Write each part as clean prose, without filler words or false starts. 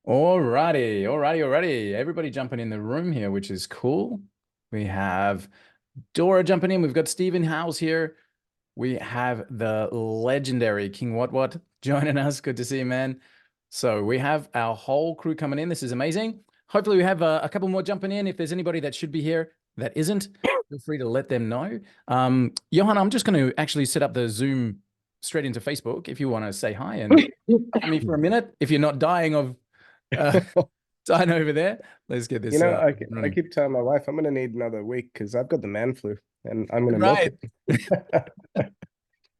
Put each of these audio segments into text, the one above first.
Alrighty. Everybody jumping in the room here, which is cool. We have Dora jumping in. We've got Stephen Howes here. We have the legendary King What joining us. Good to see you, man. So we have our whole crew coming in. This is amazing. Hopefully we have a couple more jumping in. If there's anybody that should be here that isn't, feel free to let them know. Johan, I'm just going to actually set up the Zoom straight into Facebook if you want to say hi and chat me for a minute. If you're not dying of uh, dying over there, let's get this I running. keep telling my wife I'm gonna need another week because I've got the man flu and I'm gonna milk Right. it.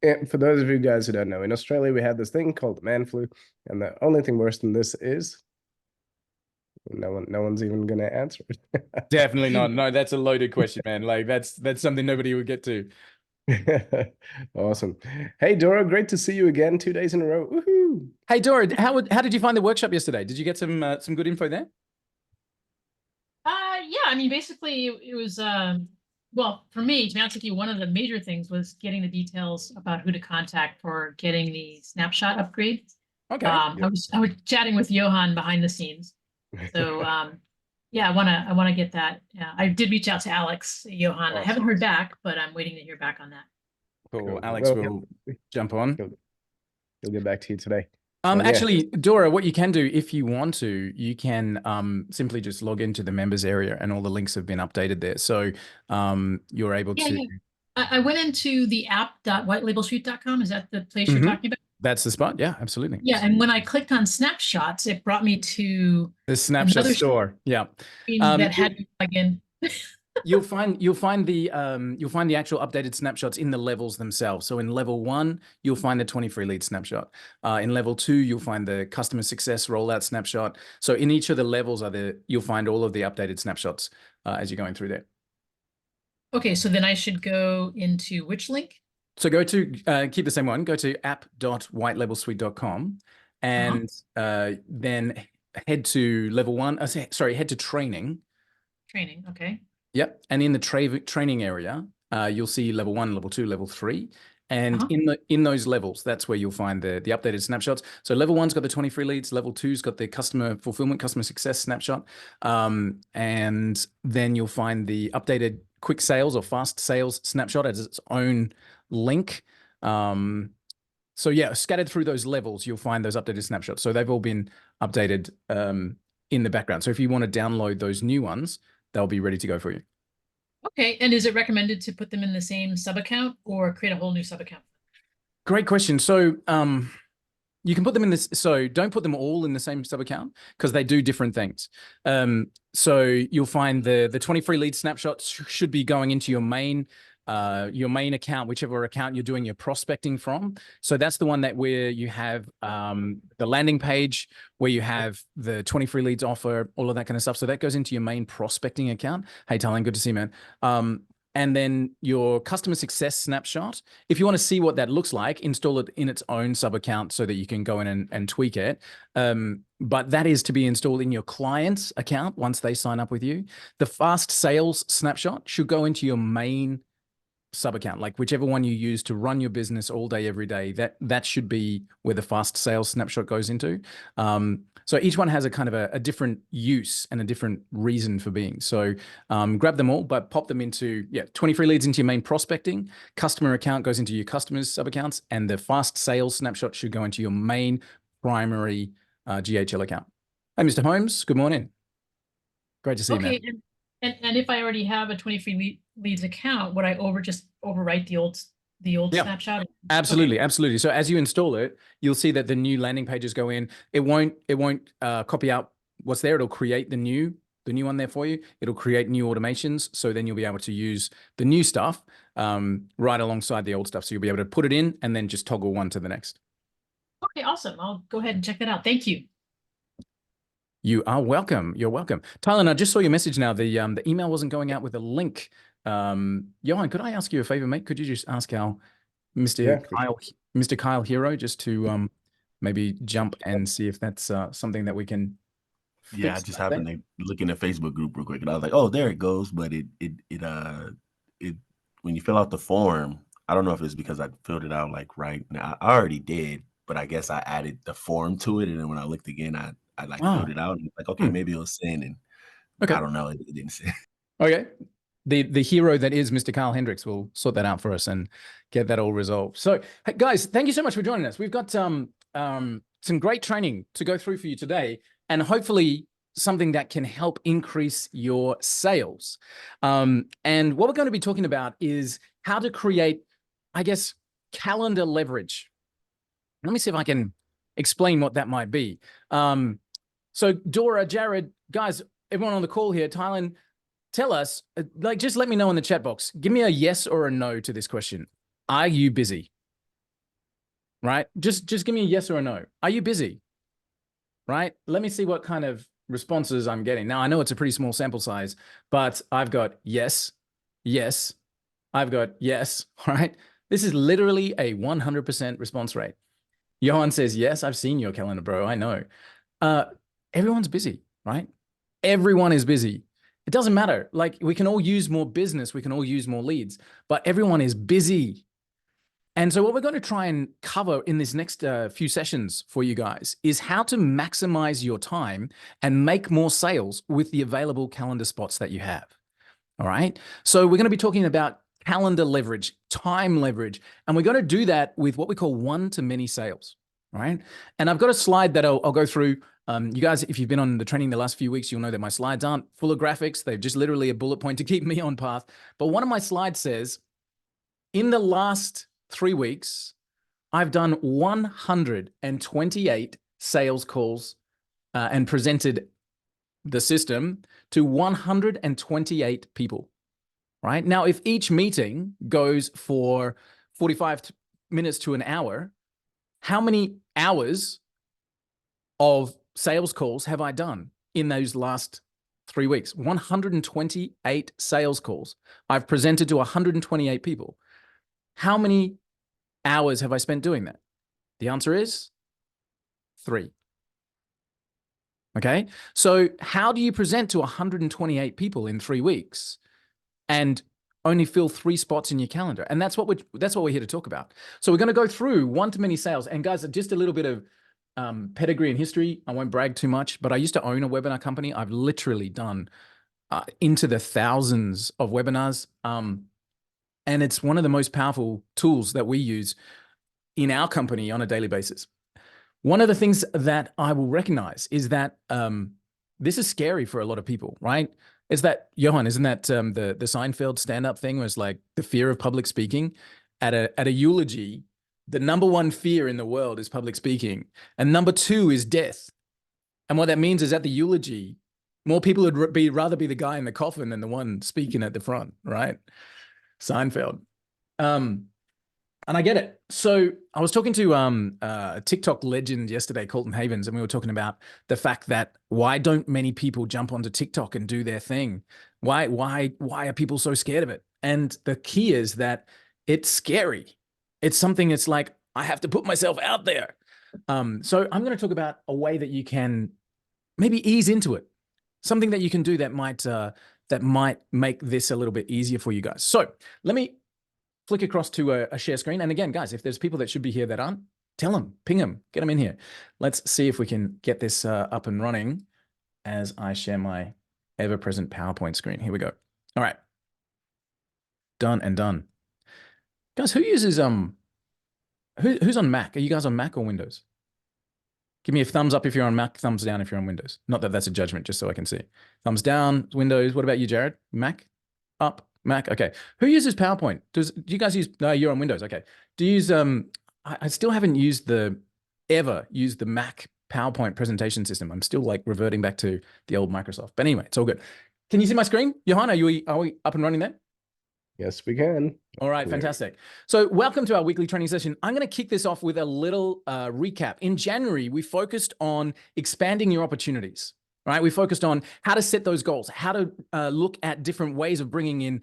And for those of you guys who don't know, in Australia we have this thing called the man flu, and the only thing worse than this is no one's even gonna answer Definitely not. it. No, that's a loaded question, man. Like that's something nobody would get to. Awesome. Hey Dora, great to see you again 2 days in a row. Woohoo! Hey, Dora, how did you find the workshop yesterday? Did you get some good info there? Yeah, I mean, basically, it was well, for me, to be honest with you, one of the major things was getting the details about who to contact for getting the snapshot upgrade. Okay. I was chatting with Johan behind the scenes, so yeah, I wanna get that. Yeah, I did reach out to Alex, Johan. I haven't Awesome. heard back, but I'm waiting to hear back on that. Cool. Cool. Alex Well, will jump on. he'll, he'll get back to you today. And yeah, Actually, Dora, what you can do if you want to, you can simply just log into the members area and all the links have been updated there. So you're able Yeah, to, yeah. I went into the app.whitelabelsuite.com. Is that the place you're Mhm. talking about? That's the spot. Yeah, absolutely. Yeah, and when I clicked on snapshots, it brought me to The snapshot another store. Yeah. screen Um, that had me plug in. you'll find the actual updated snapshots in the levels themselves. So in level 1, you'll find the 23 lead snapshot. In level 2, you'll find the customer success rollout snapshot. So in each of the levels you'll find all of the updated snapshots as you're going through there. Okay, so then I should go into which link? So go to keep the same one. Go to app.whitelabelsuite.com Uh-huh. and then head to level 1. Sorry, head to training. Training. Okay. Yep. And in the training area, you'll see level 1, level 2, level 3. And Uh-huh. in those levels, that's where you'll find the updated snapshots. So level 1's got the 23 leads, level 2's got the customer fulfillment, customer success snapshot. And then you'll find the updated quick sales or fast sales snapshot as its own link. So yeah, scattered through those levels, you'll find those updated snapshots. So they've all been updated in the background. So if you want to download those new ones, they'll be ready to go for you. Okay. And is it recommended to put them in the same sub account or create a whole new sub account? Great question. So you can put them in this. So don't put them all in the same sub account because they do different things. So you'll find the 23 lead snapshots should be going into your main account, whichever account you're doing your prospecting from. So that's the one that where you have the landing page where you have the 23 leads offer, all of that kind of stuff. So that goes into your main prospecting account. Hey, Talon, good to see you, man. And then your customer success snapshot. If you want to see what that looks like, install it in its own sub account so that you can go in and tweak it. But that is to be installed in your client's account once they sign up with you. The fast sales snapshot should go into your main sub account, like whichever one you use to run your business all day, every day, that should be where the fast sales snapshot goes into. So each one has a kind of a different use and a different reason for being. So grab them all, but pop them into, 23 leads into your main prospecting, customer account goes into your customers sub accounts, and the fast sales snapshot should go into your main primary GHL account. Hey, Mr. Holmes, good morning. Great to see you, man. Okay. And if I already have a 23 leads account, would I just overwrite the old Yeah. snapshot? Absolutely, absolutely. So as you install it, you'll see that the new landing pages go in. It won't copy out what's there. It'll create the new one there for you. It'll create new automations. So then you'll be able to use the new stuff right alongside the old stuff. So you'll be able to put it in and then just toggle one to the next. Okay, awesome. I'll go ahead and check that out. Thank you. You are welcome. You're welcome. Tyler, I just saw your message now. The email wasn't going out with a link. Johan, could I ask you a favor, mate? Could you just ask our yeah, Mr. Kyle Hero, just to maybe jump and see if that's something that we can Yeah, I fix just like that. happened to look in the Facebook group real quick, and I was like, "Oh, there it goes." But it when you fill out the form, I don't know if it's because I filled it out like right now. I already did, but I guess I added the form to it, and then when I looked again, I like Wow. filled it out and like, okay, Hmm. maybe it'll send, and Okay. I don't know, it didn't send. Okay. The hero that is Mr. Carl Hendricks will sort that out for us and get that all resolved. So, hey, guys, thank you so much for joining us. We've got some great training to go through for you today, and hopefully something that can help increase your sales. And what we're going to be talking about is how to create, I guess, calendar leverage. Let me see if I can explain what that might be. So Dora, Jared, guys, everyone on the call here, Tylen, tell us, like, just let me know in the chat box. Give me a yes or a no to this question. Are you busy? Right? Just give me a yes or a no. Are you busy? Right? Let me see what kind of responses I'm getting. Now, I know it's a pretty small sample size, but I've got yes, yes, I've got yes, right? This is literally a 100% response rate. Johan says, yes, I've seen your calendar, bro. I know. Everyone's busy, right? Everyone is busy. It doesn't matter. Like, we can all use more business. We can all use more leads, but everyone is busy. And so what we're going to try and cover in this next few sessions for you guys is how to maximize your time and make more sales with the available calendar spots that you have. All right. So we're going to be talking about calendar leverage, time leverage, and we're going to do that with what we call one-to-many sales. All right. And I've got a slide that I'll go through. You guys, if you've been on the training the last few weeks, you'll know that my slides aren't full of graphics. They're just literally a bullet point to keep me on path. But one of my slides says, in the last 3 weeks, I've done 128 sales calls and presented the system to 128 people. Right? Now, if each meeting goes for 45 minutes to an hour, how many hours of sales calls have I done in those last 3 weeks? 128 sales calls. I've presented to 128 people. How many hours have I spent doing that? The answer is 3. Okay. So how do you present to 128 people in 3 weeks and only fill 3 spots in your calendar? And that's what we're here to talk about. So we're going to go through one-to-many sales. And guys, just a little bit of pedigree and history. I won't brag too much, but I used to own a webinar company. I've literally done into the thousands of webinars. And it's one of the most powerful tools that we use in our company on a daily basis. One of the things that I will recognize is that this is scary for a lot of people, right? Is that, Johan, isn't that the Seinfeld stand-up thing was like the fear of public speaking? At a eulogy, the #1 fear in the world is public speaking. And #2 is death. And what that means is at the eulogy, more people would rather be the guy in the coffin than the one speaking at the front, right? Seinfeld. And I get it. So I was talking to a TikTok legend yesterday, Colton Havens, and we were talking about the fact that why don't many people jump onto TikTok and do their thing? Why are people so scared of it? And the key is that it's scary. It's something that's like, I have to put myself out there. So I'm going to talk about a way that you can maybe ease into it. Something that you can do that might make this a little bit easier for you guys. So let me flick across to a share screen. And again, guys, if there's people that should be here that aren't, tell them, ping them, get them in here. Let's see if we can get this up and running as I share my ever-present PowerPoint screen. Here we go. All right. Done and done. Guys, who uses, who's on Mac? Are you guys on Mac or Windows? Give me a thumbs up if you're on Mac, thumbs down if you're on Windows. Not that that's a judgment, just so I can see. Thumbs down, Windows. What about you, Jared? Mac? Up? Mac? Okay. Who uses PowerPoint? Do you guys use, no, you're on Windows. Okay. Do you use, I still haven't ever used the Mac PowerPoint presentation system. I'm still like reverting back to the old Microsoft. But anyway, it's all good. Can you see my screen? Johan, are we up and running there? Yes, we can. All right, fantastic. So welcome to our weekly training session. I'm going to kick this off with a little recap. In January, we focused on expanding your opportunities, right? We focused on how to set those goals, how to look at different ways of bringing in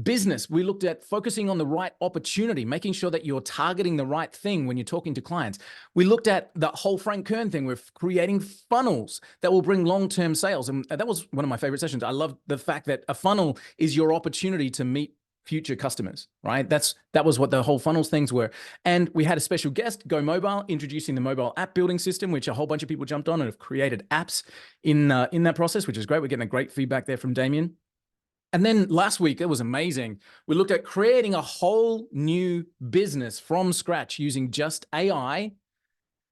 business. We looked at focusing on the right opportunity, making sure that you're targeting the right thing when you're talking to clients. We looked at the whole Frank Kern thing with creating funnels that will bring long-term sales. And that was one of my favorite sessions. I love the fact that a funnel is your opportunity to meet future customers, right? That was what the whole funnels things were. And we had a special guest, Go Mobile, introducing the mobile app building system, which a whole bunch of people jumped on and have created apps in that process, which is great. We're getting a great feedback there from Damien. And then last week, it was amazing. We looked at creating a whole new business from scratch using just AI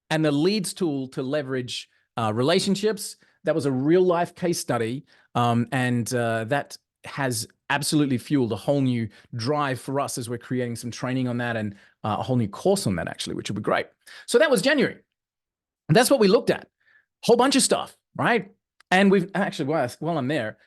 and the leads tool to leverage relationships. That was a real life case study. And that has absolutely fueled a whole new drive for us as we're creating some training on that and a whole new course on that, actually, which will be great. So that was January. And that's what we looked at. Whole bunch of stuff, right? And we've actually, while I'm there,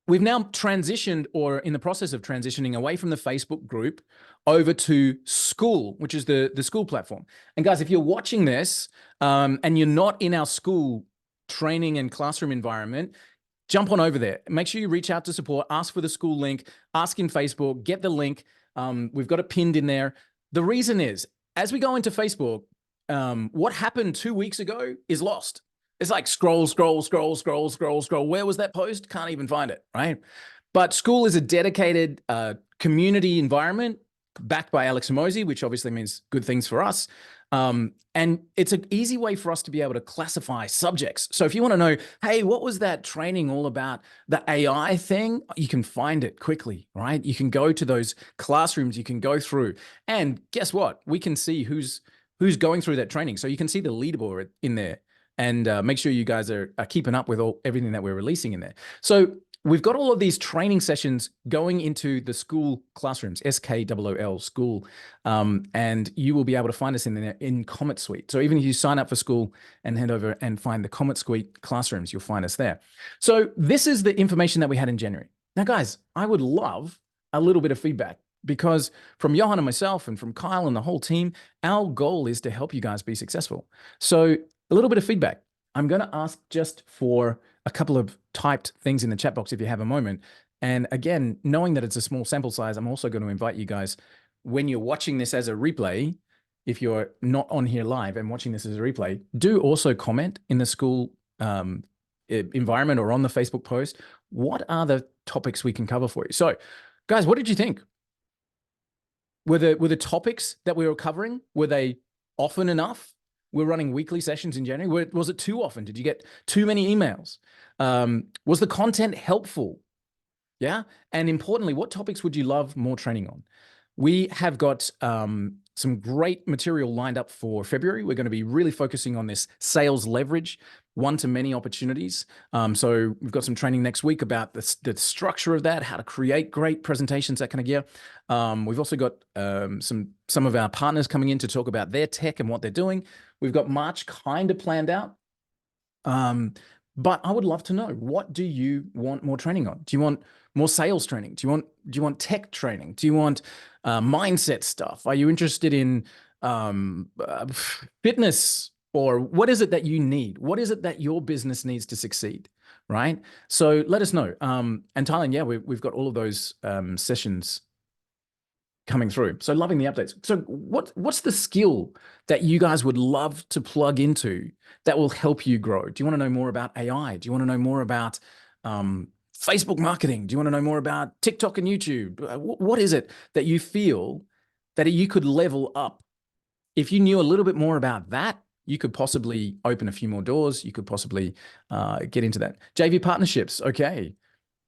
we've now transitioned, or in the process of transitioning, away from the Facebook group over to School, which is the school platform. And guys, if you're watching this and you're not in our school training and classroom environment, jump on over there. Make sure you reach out to support, ask for the school link, ask in Facebook, get the link. We've got it pinned in there. The reason is, as we go into Facebook, what happened 2 weeks ago is lost. It's like scroll. Where was that post? Can't even find it, right? But School is a dedicated community environment backed by Alex Hormozi, which obviously means good things for us. And it's an easy way for us to be able to classify subjects. So if you want to know, hey, what was that training all about, the AI thing, you can find it quickly, right? You can go to those classrooms, you can go through, and guess what? We can see who's going through that training. So you can see the leaderboard in there, and make sure you guys are keeping up with everything that we're releasing in there. So we've got all of these training sessions going into the School classrooms, SKOOL School, and you will be able to find us in there in Comet Suite. So even if you sign up for School and head over and find the Comet Suite classrooms, you'll find us there. So this is the information that we had in January. Now, guys, I would love a little bit of feedback, because from Johan and myself and from Kyle and the whole team, our goal is to help you guys be successful. So a little bit of feedback. I'm going to ask just for a couple of typed things in the chat box if you have a moment. And again, knowing that it's a small sample size, I'm also going to invite you guys, when you're watching this as a replay, if you're not on here live and watching this as a replay, do also comment in the School environment or on the Facebook post. What are the topics we can cover for you? So guys, what did you think? Were the topics that we were covering, were they often enough? We're running weekly sessions in January. Was it too often? Did you get too many emails? Was the content helpful? Yeah. And importantly, what topics would you love more training on? We have got some great material lined up for February. We're going to be really focusing on this sales leverage, one-to-many opportunities. So we've got some training next week about the structure of that, how to create great presentations, that kind of gear. We've also got some of our partners coming in to talk about their tech and what they're doing. We've got March kind of planned out. But I would love to know, what do you want more training on? Do you want more sales training? Do you want tech training? Do you want mindset stuff? Are you interested in fitness? Or what is it that you need? What is it that your business needs to succeed, right? So let us know. And Thailand, yeah, we've got all of those sessions coming through. So loving the updates. So what's the skill that you guys would love to plug into that will help you grow? Do you want to know more about AI? Do you want to know more about Facebook marketing? Do you want to know more about TikTok and YouTube? What is it that you feel that you could level up? If you knew a little bit more about that, you could possibly open a few more doors. You could possibly get into that. JV partnerships, okay.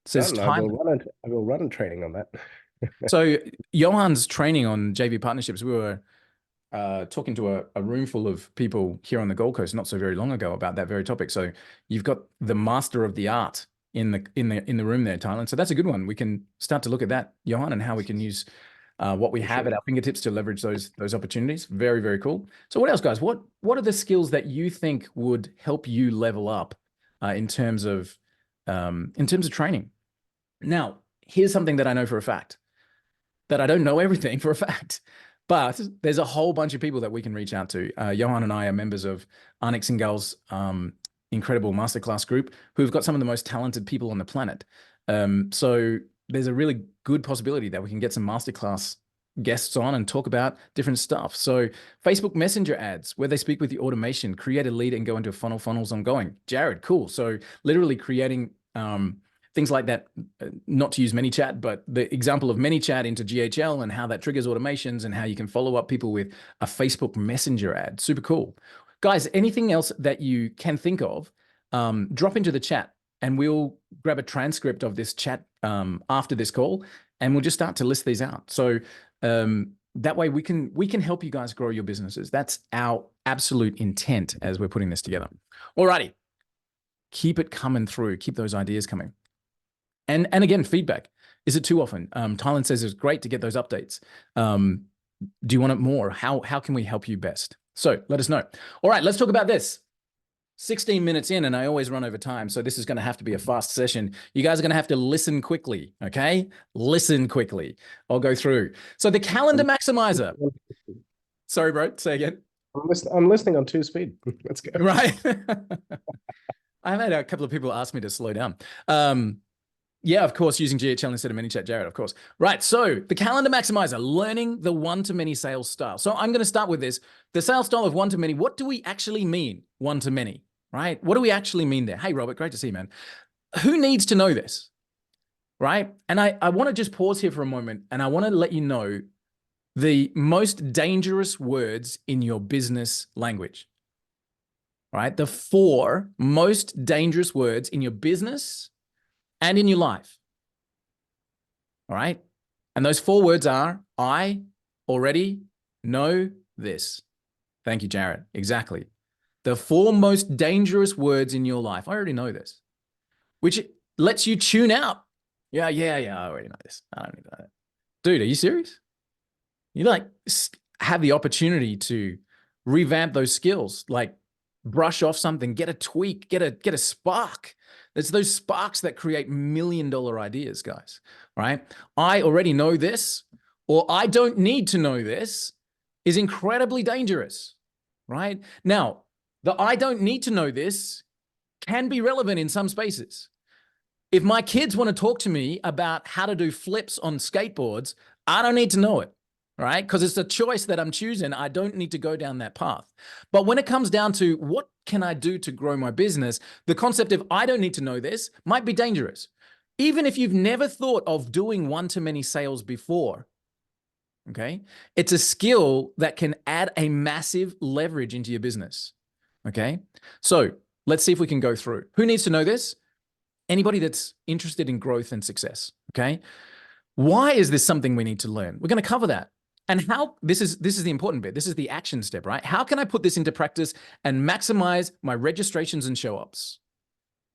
Says I will run a training on that. So Johan's training on JV partnerships, we were talking to a room full of people here on the Gold Coast not so very long ago about that very topic. So you've got the master of the art in the room there, Thailand. So that's a good one. We can start to look at that, Johan, and how we can use what we have at our fingertips to leverage those opportunities. Very, very cool. So what else, guys? What are the skills that you think would help you level up in terms of training? Now, here's something that I know for a fact, that I don't know everything for a fact, but there's a whole bunch of people that we can reach out to. Johan and I are members of Arnik Singal's incredible masterclass group, who've got some of the most talented people on the planet. So there's a really good possibility that we can get some masterclass guests on and talk about different stuff. So Facebook Messenger ads, where they speak with the automation, create a lead and go into funnels ongoing. Jared, cool. So literally creating things like that, not to use ManyChat, but the example of ManyChat into GHL and how that triggers automations and how you can follow up people with a Facebook Messenger ad. Super cool. Guys, anything else that you can think of, drop into the chat and we'll grab a transcript of this chat after this call and we'll just start to list these out. So that way we can help you guys grow your businesses. That's our absolute intent as we're putting this together. Alrighty. Keep it coming through. Keep those ideas coming. And again, feedback. Is it too often? Tylen says it's great to get those updates. Do you want it more? How can we help you best? So let us know. All right, let's talk about this. 16 minutes in and I always run over time. So this is going to have to be a fast session. You guys are going to have to listen quickly. Okay. Listen quickly. I'll go through. So the calendar maximizer. Sorry, bro. Say again. I'm listening on 2 speed. Let's go. Right. I've had a couple of people ask me to slow down. Yeah, of course, using GHL instead of ManyChat, Jared, of course. Right, so the calendar maximizer, learning the one-to-many sales style. So I'm going to start with this. The sales style of one-to-many, what do we actually mean one-to-many, right? What do we actually mean there? Hey, Robert, great to see you, man. Who needs to know this, right? And I want to just pause here for a moment, and I want to let you know the most dangerous words in your business language, right? The 4 most dangerous words in your business and in your life. All right. And those 4 words are, I already know this. Thank you, Jared. Exactly. The 4 most dangerous words in your life. I already know this, which lets you tune out. Yeah. I already know this. I don't need that. Dude, are you serious? You like have the opportunity to revamp those skills, like brush off something, get a tweak, get a spark. It's those sparks that create $1 million ideas, guys, right? I already know this, or I don't need to know this is incredibly dangerous, right? Now, the I don't need to know this can be relevant in some spaces. If my kids want to talk to me about how to do flips on skateboards, I don't need to know it, right? Because it's a choice that I'm choosing. I don't need to go down that path. But when it comes down to what can I do to grow my business, the concept of I don't need to know this might be dangerous. Even if you've never thought of doing one-to-many sales before, okay? It's a skill that can add a massive leverage into your business, okay? So let's see if we can go through. Who needs to know this? Anybody that's interested in growth and success, okay? Why is this something we need to learn? We're going to cover that. And how, this is the important bit. This is the action step, right? How can I put this into practice and maximize my registrations and show-ups?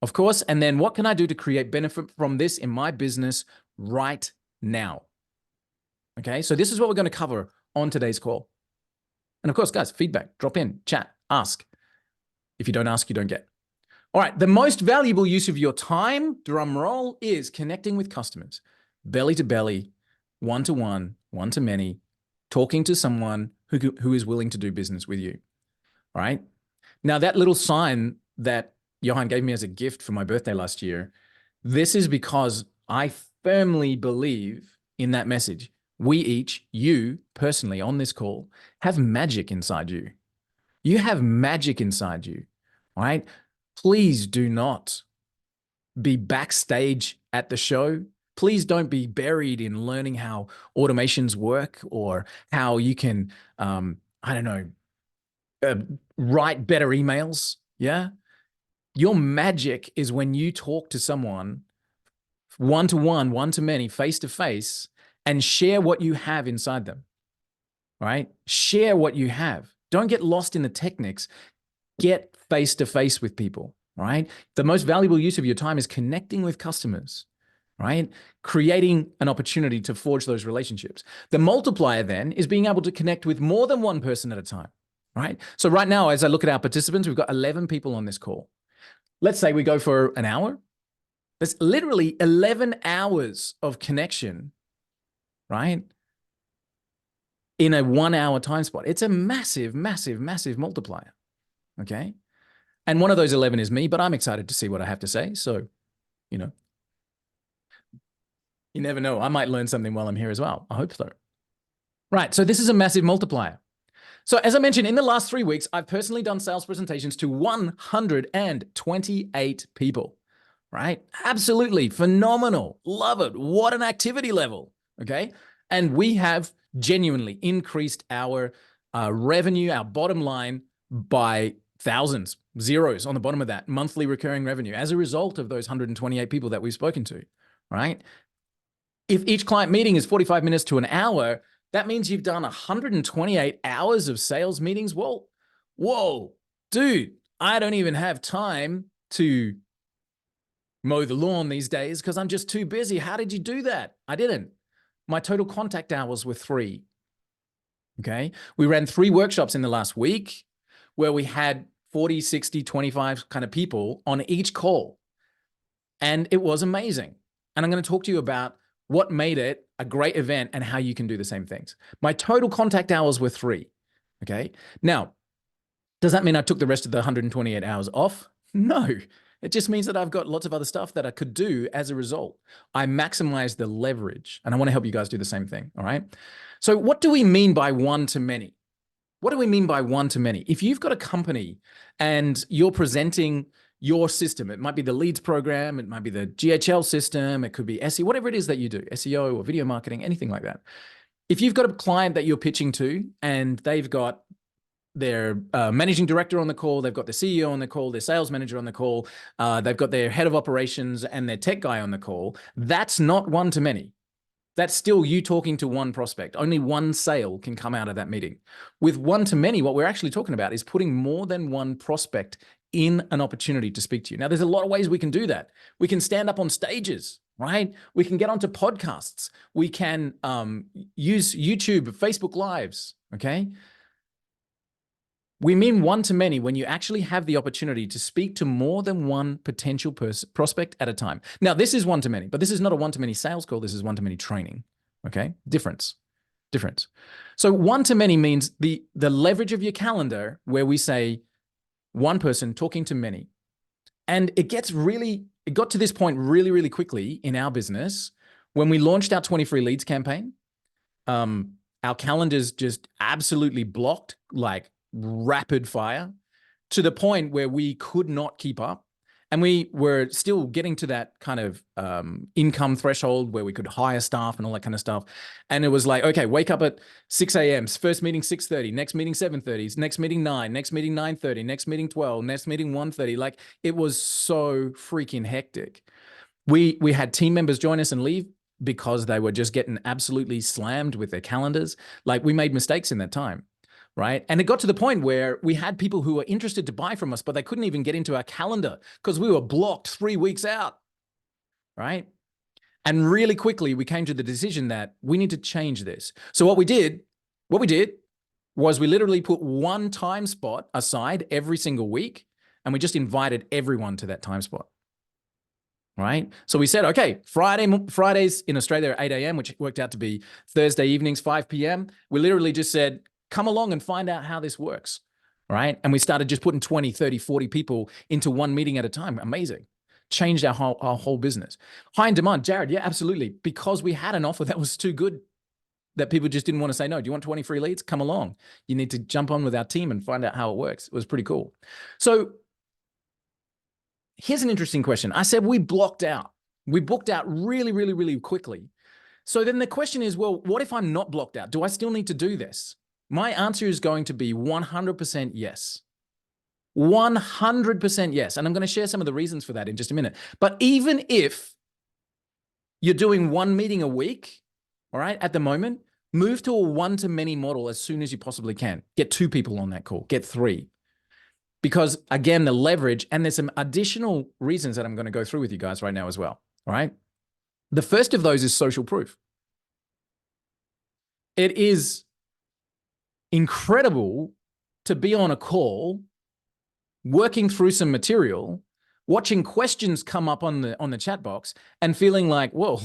Of course, and then what can I do to create benefit from this in my business right now? Okay, so this is what we're going to cover on today's call. And of course, guys, feedback, drop in, chat, ask. If you don't ask, you don't get. All right, the most valuable use of your time, drum roll, is connecting with customers, belly to belly, one-to-one, one-to-many, talking to someone who is willing to do business with you. All right. Now, that little sign that Johan gave me as a gift for my birthday last year, this is because I firmly believe in that message. We each, you personally on this call, have magic inside you. You have magic inside you. All right. Please do not be backstage at the show. Please don't be buried in learning how automations work or how you can, write better emails. Yeah. Your magic is when you talk to someone one-to-one, one-to-many, face-to-face, and share what you have inside them, right? Share what you have. Don't get lost in the techniques. Get face-to-face with people, right? The most valuable use of your time is connecting with customers, right? Creating an opportunity to forge those relationships. The multiplier then is being able to connect with more than one person at a time, right? So right now, as I look at our participants, we've got 11 people on this call. Let's say we go for an hour. That's literally 11 hours of connection, right? In a 1 hour time spot. It's a massive, massive, massive multiplier, okay? And one of those 11 is me, but I'm excited to see what I have to say. So, you know, you never know. I might learn something while I'm here as well. I hope so. Right. So this is a massive multiplier. So as I mentioned, in the last 3 weeks, I've personally done sales presentations to 128 people, right? Absolutely phenomenal. Love it. What an activity level. Okay. And we have genuinely increased our revenue, our bottom line by thousands, zeros on the bottom of that monthly recurring revenue as a result of those 128 people that we've spoken to, right? If each client meeting is 45 minutes to an hour, that means you've done 128 hours of sales meetings. Whoa, dude, I don't even have time to mow the lawn these days because I'm just too busy. How did you do that? I didn't. My total contact hours were 3. Okay. We ran 3 workshops in the last week where we had 40, 60, 25 kind of people on each call. And it was amazing. And I'm going to talk to you about what made it a great event and how you can do the same things. My total contact hours were 3. Okay. Now, does that mean I took the rest of the 128 hours off? No. It just means that I've got lots of other stuff that I could do as a result. I maximize the leverage, and I want to help you guys do the same thing. All right. So what do we mean by one-to-many? What do we mean by one-to-many? If you've got a company and you're presenting your system, it might be the leads program, it might be the GHL system, it could be SEO, whatever it is that you do, SEO or video marketing, anything like that. If you've got a client that you're pitching to and they've got their managing director on the call, they've got the CEO on the call, their sales manager on the call, they've got their head of operations and their tech guy on the call, that's not one-to-many. That's still you talking to one prospect. Only one sale can come out of that meeting. With one-to-many, what we're actually talking about is putting more than one prospect in an opportunity to speak to you. Now, there's a lot of ways we can do that. We can stand up on stages, right? We can get onto podcasts. We can use YouTube, Facebook Lives, okay? We mean one-to-many when you actually have the opportunity to speak to more than one potential prospect at a time. Now, this is one-to-many, but this is not a one-to-many sales call. This is one-to-many training, okay? Difference. So one-to-many means the leverage of your calendar where we say one person talking to many. And it got to this point really, really quickly in our business when we launched our 20 free leads campaign. Our calendars just absolutely blocked, like rapid fire, to the point where we could not keep up. And we were still getting to that kind of income threshold where we could hire staff and all that kind of stuff. And it was like, okay, wake up at 6 a.m., first meeting 6:30, next meeting 7:30, next meeting 9, next meeting 9:30, next meeting 12, next meeting 1:30. Like, it was so freaking hectic. We had team members join us and leave because they were just getting absolutely slammed with their calendars. Like, we made mistakes in that time. Right. And it got to the point where we had people who were interested to buy from us, but they couldn't even get into our calendar because we were blocked 3 weeks out. Right. And really quickly, we came to the decision that we need to change this. So what we did was we literally put one time spot aside every single week, and we just invited everyone to that time spot. Right. So we said, okay, Fridays in Australia are 8 a.m., which worked out to be Thursday evenings, 5 p.m. We literally just said, come along and find out how this works, right? And we started just putting 20, 30, 40 people into one meeting at a time. Amazing. Changed our whole business. High in demand. Jared, yeah, absolutely. Because we had an offer that was too good that people just didn't want to say no. Do you want 20 free leads? Come along. You need to jump on with our team and find out how it works. It was pretty cool. So here's an interesting question. I said we blocked out. We booked out really, really, really quickly. So then the question is, well, what if I'm not blocked out? Do I still need to do this? My answer is going to be 100% yes. 100% yes. And I'm going to share some of the reasons for that in just a minute. But even if you're doing one meeting a week, all right, at the moment, move to a one-to-many model as soon as you possibly can. Get 2 people on that call, get 3. Because again, the leverage, and there's some additional reasons that I'm going to go through with you guys right now as well. All right. The first of those is social proof. It is incredible to be on a call, working through some material, watching questions come up on the chat box and feeling like, whoa,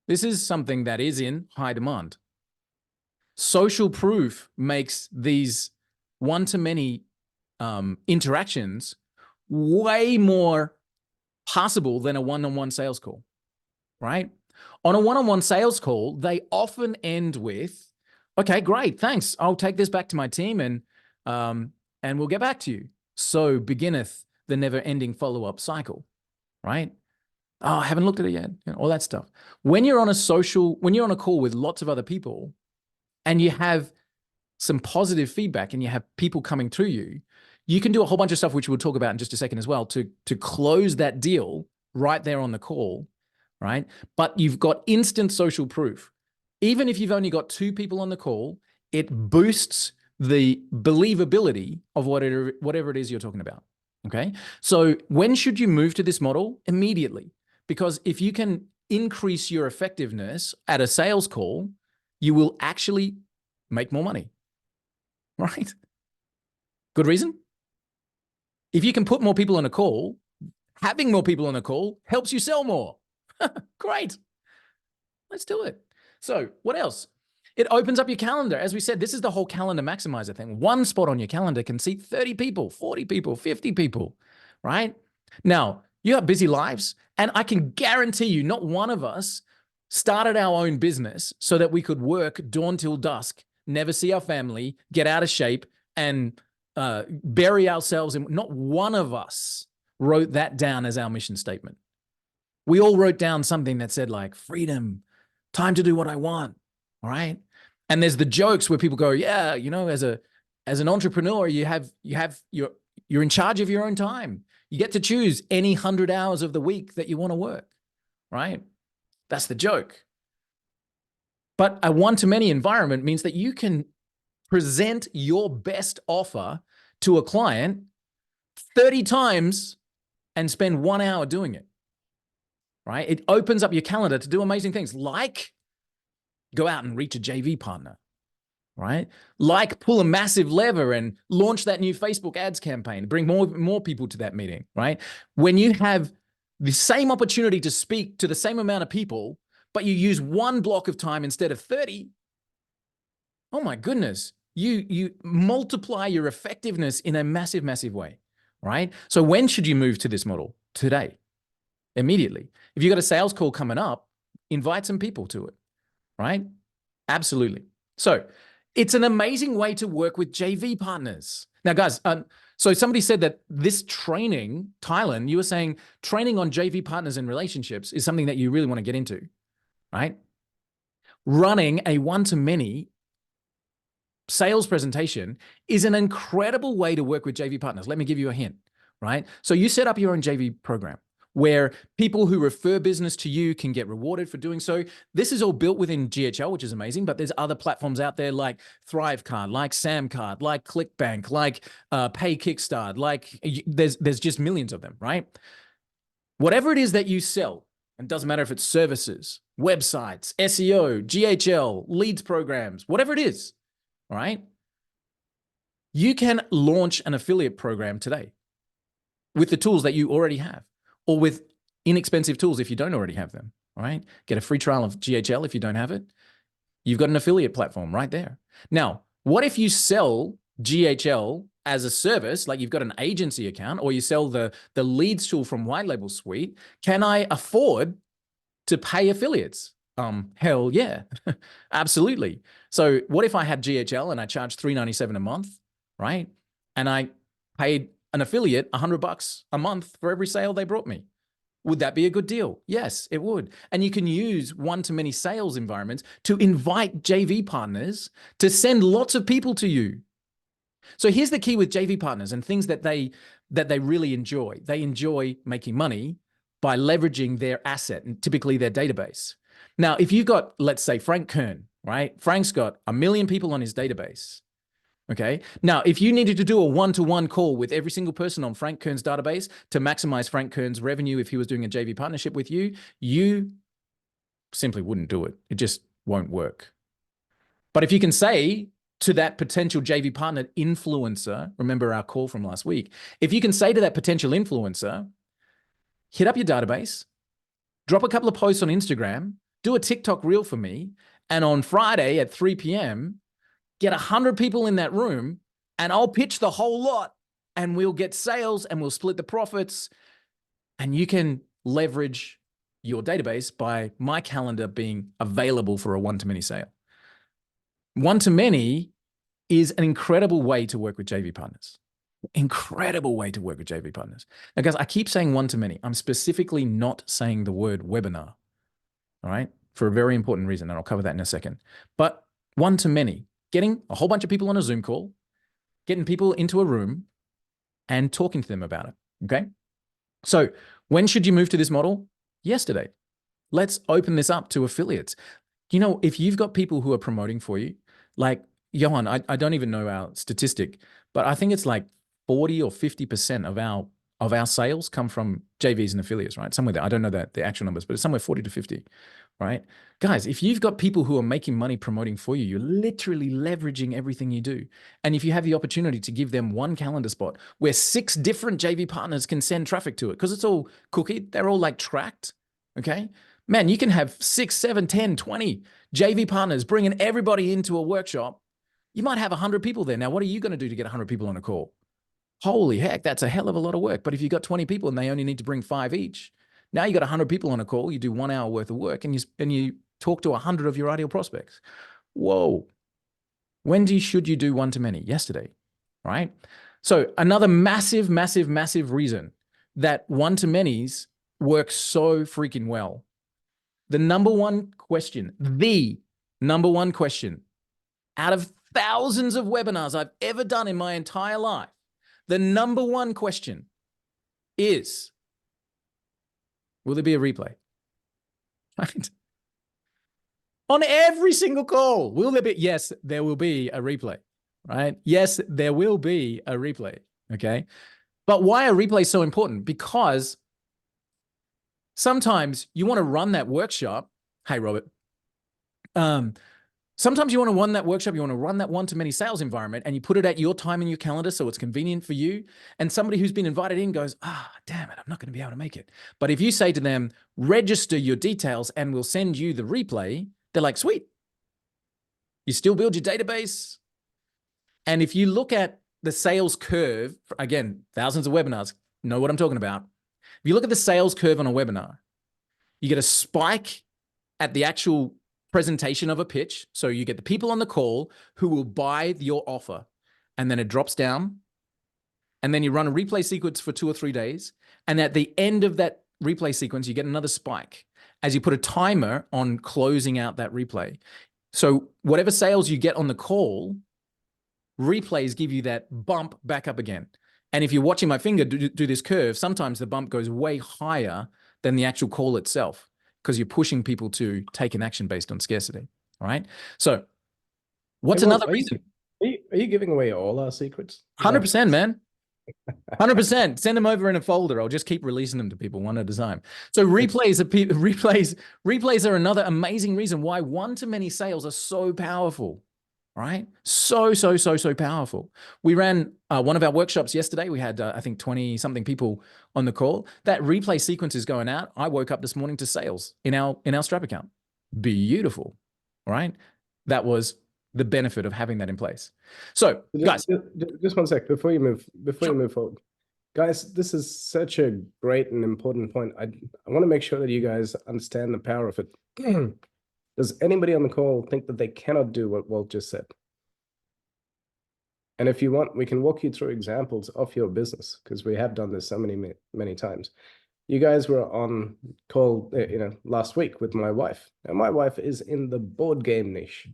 this is something that is in high demand. Social proof makes these one-to-many interactions way more possible than a one-on-one sales call, right? On a one-on-one sales call, they often end with, okay, great, thanks. I'll take this back to my team and we'll get back to you. So beginneth the never-ending follow-up cycle, right? Oh, I haven't looked at it yet. You know, all that stuff. When you're on a call with lots of other people and you have some positive feedback and you have people coming to you, you can do a whole bunch of stuff, which we'll talk about in just a second as well, to close that deal right there on the call, right? But you've got instant social proof. Even if you've only got 2 people on the call, it boosts the believability of whatever it is you're talking about, okay? So when should you move to this model? Immediately. Because if you can increase your effectiveness at a sales call, you will actually make more money, right? Good reason? If you can put more people on a call, having more people on a call helps you sell more. Great. Let's do it. So what else? It opens up your calendar. As we said, this is the whole calendar maximizer thing. One spot on your calendar can seat 30 people, 40 people, 50 people, right? Now, you have busy lives, and I can guarantee you not one of us started our own business so that we could work dawn till dusk, never see our family, get out of shape, and bury ourselves in. Not one of us wrote that down as our mission statement. We all wrote down something that said like freedom, time to do what I want. All right. And there's the jokes where people go, yeah, you know, as an entrepreneur, you're in charge of your own time. You get to choose any 100 hours of the week that you want to work. Right. That's the joke. But a one-to-many environment means that you can present your best offer to a client 30 times and spend 1 hour doing it. Right? It opens up your calendar to do amazing things like go out and reach a JV partner, right? Like pull a massive lever and launch that new Facebook ads campaign, bring more people to that meeting, right? When you have the same opportunity to speak to the same amount of people, but you use 1 block of time instead of 30, oh my goodness, you multiply your effectiveness in a massive, massive way, right? So when should you move to this model? Today, immediately. If you've got a sales call coming up, invite some people to it, right? Absolutely. So it's an amazing way to work with JV partners. Now, guys, so somebody said that this training, Tylen, you were saying training on JV partners and relationships is something that you really want to get into, right? Running a one-to-many sales presentation is an incredible way to work with JV partners. Let me give you a hint, right? So you set up your own JV program where people who refer business to you can get rewarded for doing so. This is all built within GHL, which is amazing, but there's other platforms out there like Thrivecard, like Samcard, like ClickBank, like Pay Kickstart, like there's just millions of them, right? Whatever it is that you sell, and it doesn't matter if it's services, websites, SEO, GHL, leads programs, whatever it is, all right? You can launch an affiliate program today with the tools that you already have, or with inexpensive tools if you don't already have them, all right? Get a free trial of GHL if you don't have it. You've got an affiliate platform right there. Now, what if you sell GHL as a service, like you've got an agency account, or you sell the leads tool from White Label Suite? Can I afford to pay affiliates? Hell yeah, absolutely. So what if I had GHL and I charged $397 a month, right? And I paid an affiliate $100 a month for every sale they brought me. Would that be a good deal? Yes, it would. And you can use one-to-many sales environments to invite JV partners to send lots of people to you. So here's the key with JV partners and things that they really enjoy. They enjoy making money by leveraging their asset, and typically their database. Now, if you've got, let's say, Frank Kern, right? Frank's got 1 million people on his database. Okay. Now, if you needed to do a one-to-one call with every single person on Frank Kern's database to maximize Frank Kern's revenue if he was doing a JV partnership with you, you simply wouldn't do it. It just won't work. But if you can say to that potential JV partner influencer, remember our call from last week, if you can say to that potential influencer, hit up your database, drop a couple of posts on Instagram, do a TikTok reel for me, and on Friday at 3 p.m., get 100 people in that room and I'll pitch the whole lot and we'll get sales and we'll split the profits, and you can leverage your database by my calendar being available for a one-to-many sale. One-to-many is an incredible way to work with JV partners. Incredible way to work with JV partners. Now, guys, I keep saying one-to-many. I'm specifically not saying the word webinar, all right, for a very important reason, and I'll cover that in a second. But one-to-many, getting a whole bunch of people on a Zoom call, getting people into a room and talking to them about it, okay? So when should you move to this model? Yesterday. Let's open this up to affiliates. You know, if you've got people who are promoting for you, like Johan, I don't even know our statistic, but I think it's like 40 or 50% of our sales come from JVs and affiliates, right? Somewhere there. I don't know the actual numbers, but it's somewhere 40 to 50, right? Guys, if you've got people who are making money promoting for you, you're literally leveraging everything you do. And if you have the opportunity to give them one calendar spot where 6 different JV partners can send traffic to it, because it's all cookied, they're all like tracked, okay? Man, you can have 6, 7, 10, 20 JV partners bringing everybody into a workshop. You might have 100 people there. Now, what are you going to do to get 100 people on a call? Holy heck, that's a hell of a lot of work. But if you've got 20 people and they only need to bring 5 each, now you got 100 people on a call, you do 1 hour worth of work and you talk to 100 of your ideal prospects. Whoa. When should you do one-to-many? Yesterday, right? So another massive, massive, massive reason that one-to-manys work so freaking well. The number one question out of thousands of webinars I've ever done in my entire life, the number one question is, will there be a replay? Right? On every single call, will there be? Yes, there will be a replay, right? Yes, there will be a replay, okay? But why are replays so important? Because sometimes you want to run that workshop. Hey, Robert. Sometimes you want to run that workshop, you want to run that one-to-many sales environment, and you put it at your time in your calendar so it's convenient for you. And somebody who's been invited in goes, damn it, I'm not going to be able to make it. But if you say to them, register your details and we'll send you the replay, they're like, sweet. You still build your database. And if you look at the sales curve, again, thousands of webinars, know what I'm talking about. If you look at the sales curve on a webinar, you get a spike at the actual presentation of a pitch. So you get the people on the call who will buy your offer, and then it drops down, and then you run a replay sequence for 2 or 3 days. And at the end of that replay sequence, you get another spike as you put a timer on closing out that replay. So whatever sales you get on the call, replays give you that bump back up again. And if you're watching my finger do this curve, sometimes the bump goes way higher than the actual call itself, because you're pushing people to take an action based on scarcity. All right. So what's another reason? Are you giving away all our secrets? 100%, man. 100%. Send them over in a folder. I'll just keep releasing them to people one at a time. So replays are another amazing reason why one-to-many sales are so powerful. Right? So powerful. We ran one of our workshops yesterday. We had, I think, 20 something people on the call. That replay sequence is going out. I woke up this morning to sales in our Strap account. Beautiful. Right? That was the benefit of having that in place. So guys, just one sec before you move forward. Guys, this is such a great and important point. I want to make sure that you guys understand the power of it. Does anybody on the call think that they cannot do what Walt just said? And if you want, we can walk you through examples of your business, because we have done this so many times. You guys were on call, last week with my wife. And my wife is in the board game niche,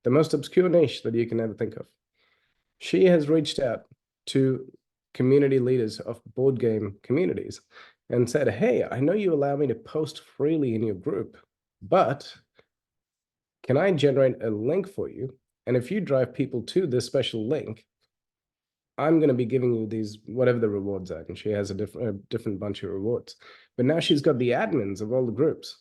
the most obscure niche that you can ever think of. She has reached out to community leaders of board game communities and said, hey, I know you allow me to post freely in your group, but can I generate a link for you? And if you drive people to this special link, I'm going to be giving you these, whatever the rewards are. And she has a different bunch of rewards. But now she's got the admins of all the groups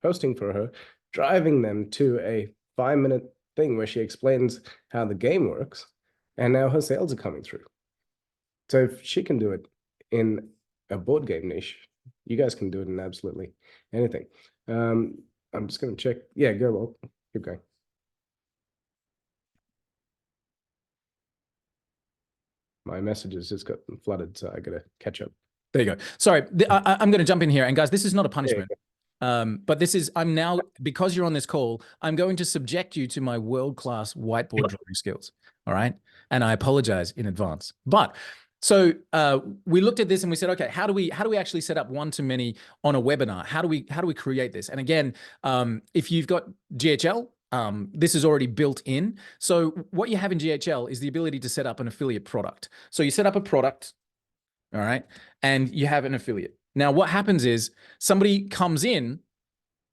posting for her, driving them to a 5-minute thing where she explains how the game works. And now her sales are coming through. So if she can do it in a board game niche, you guys can do it in absolutely anything. I'm just going to check. Yeah, go, Walt. Keep going. My messages just got flooded, so I got to catch up. There you go. Sorry, I'm going to jump in here. And guys, this is not a punishment. But this is, I'm now, because you're on this call, I'm going to subject you to my world-class whiteboard drawing skills. All right. And I apologize in advance. But So we looked at this and we said, okay, how do we actually set up one-to-many on a webinar? How do we create this? And again, if you've got GHL, this is already built in. So what you have in GHL is the ability to set up an affiliate product. So you set up a product, all right, and you have an affiliate. Now what happens is somebody comes in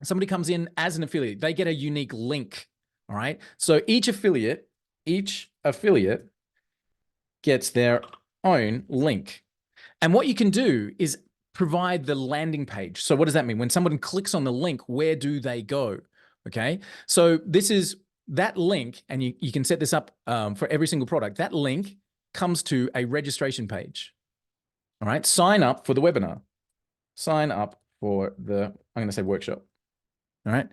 as an affiliate. They get a unique link, all right? So each affiliate gets their own link. And what you can do is provide the landing page. So what does that mean? When someone clicks on the link, where do they go? Okay. So this is that link, and you can set this up for every single product. That link comes to a registration page. All right. Sign up for the webinar. Sign up for the, I'm going to say workshop. All right.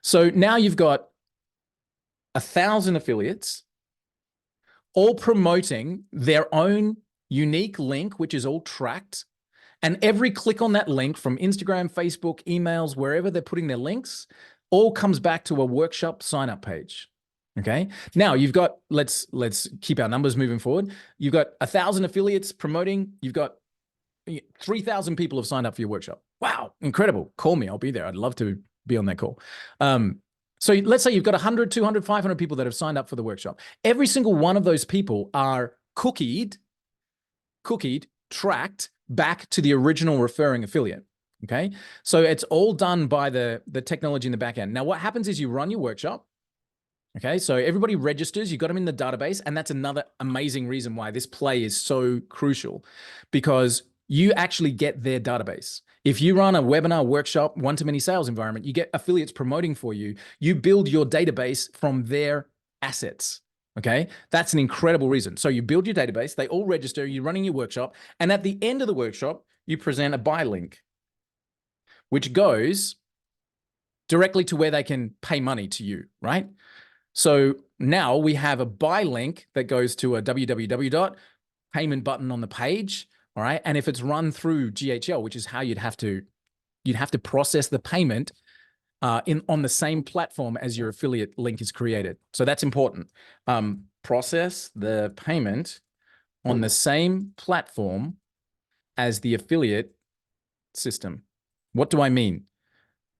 So now you've got 1,000 affiliates all promoting their own unique link, which is all tracked. And every click on that link from Instagram, Facebook, emails, wherever they're putting their links, all comes back to a workshop sign-up page. Okay. Now you've got, let's keep our numbers moving forward. You've got 1,000 affiliates promoting. You've got 3,000 people have signed up for your workshop. Wow. Incredible. Call me. I'll be there. I'd love to be on that call. So let's say you've got 100, 200, 500 people that have signed up for the workshop. Every single one of those people are cookied, tracked back to the original referring affiliate. Okay. So it's all done by the technology in the back end. Now, what happens is you run your workshop. Okay. So everybody registers, you got them in the database. And that's another amazing reason why this play is so crucial, because you actually get their database. If you run a webinar, workshop, one-to-many sales environment, you get affiliates promoting for you. You build your database from their assets. Okay. That's an incredible reason. So you build your database, they all register, you're running your workshop. And at the end of the workshop, you present a buy link, which goes directly to where they can pay money to you, right? So now we have a buy link that goes to a www payment button on the page. All right. And if it's run through GHL, which is how you'd have to process the payment on the same platform as your affiliate link is created. So that's important. Process the payment on the same platform as the affiliate system. What do I mean?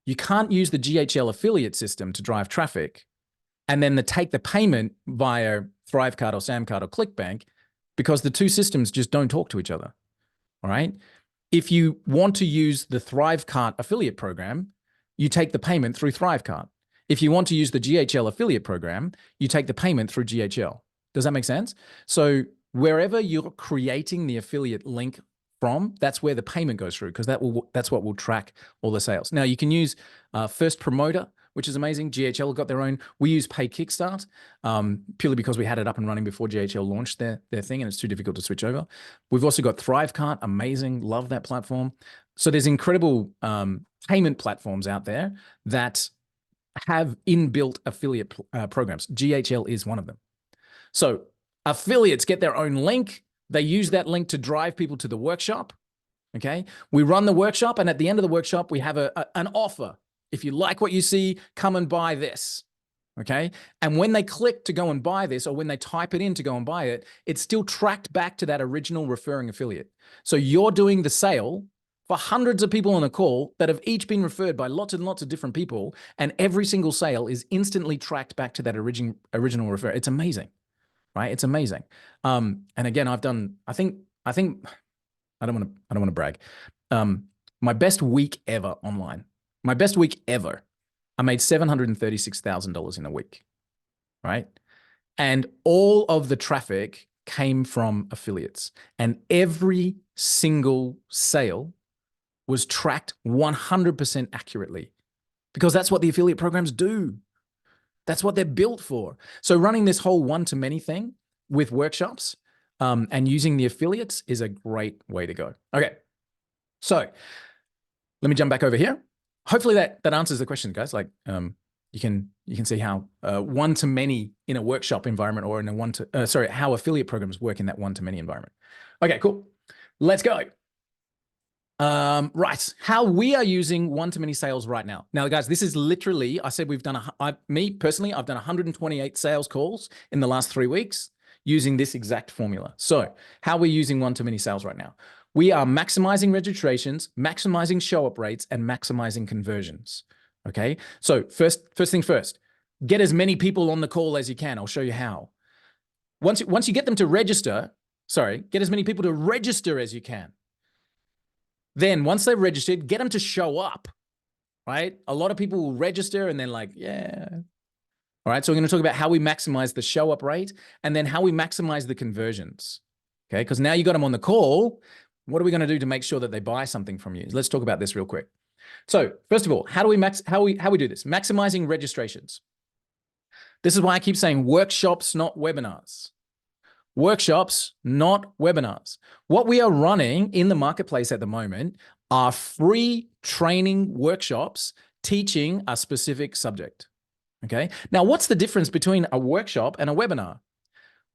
You can't use the GHL affiliate system to drive traffic and then take the payment via Thrivecart or Samcart or ClickBank, because the two systems just don't talk to each other. All right. If you want to use the Thrivecart affiliate program, you take the payment through Thrivecart. If you want to use the GHL affiliate program, you take the payment through GHL. Does that make sense? So wherever you're creating the affiliate link from, that's where the payment goes through, because that's what will track all the sales. Now you can use First Promoter, which is amazing. GHL got their own. We use Pay Kickstart purely because we had it up and running before GHL launched their thing, and it's too difficult to switch over. We've also got Thrivecart, amazing, love that platform. So there's incredible payment platforms out there that have inbuilt affiliate programs. GHL is one of them. So affiliates get their own link. They use that link to drive people to the workshop. Okay, we run the workshop, and at the end of the workshop, we have an offer. If you like what you see, come and buy this. Okay. And when they click to go and buy this, or when they type it in to go and buy it, it's still tracked back to that original referring affiliate. So you're doing the sale for hundreds of people on a call that have each been referred by lots and lots of different people. And every single sale is instantly tracked back to that original referrer. It's amazing, right? It's amazing. And again, I've done, I think, I don't want to brag. My best week ever online. My best week ever, I made $736,000 in a week, right? And all of the traffic came from affiliates, and every single sale was tracked 100% accurately, because that's what the affiliate programs do. That's what they're built for. So running this whole one-to-many thing with workshops and using the affiliates is a great way to go. Okay, so let me jump back over here. Hopefully that answers the question, guys. Like you can see how one-to-many in a workshop environment, or in a how affiliate programs work in that one-to-many environment. Okay, cool. Let's go. Right, how we are using one-to-many sales right now. Now, guys, this is literally, I said we've done, me personally, I've done 128 sales calls in the last 3 weeks. using this exact formula. So how we're using one-to-many sales right now. We are maximizing registrations, maximizing show-up rates, and maximizing conversions. Okay. So first thing first, get as many people on the call as you can. I'll show you how. Once you get them to register, get as many people to register as you can. Then once they've registered, get them to show up, right? A lot of people will register and then like, yeah. All right. So we're going to talk about how we maximize the show up rate and then how we maximize the conversions. Okay. Because now you got them on the call. What are we going to do to make sure that they buy something from you? Let's talk about this real quick. So first of all, how do we do this? Maximizing registrations. This is why I keep saying workshops, not webinars. Workshops, not webinars. What we are running in the marketplace at the moment are free training workshops teaching a specific subject. Okay. Now, what's the difference between a workshop and a webinar?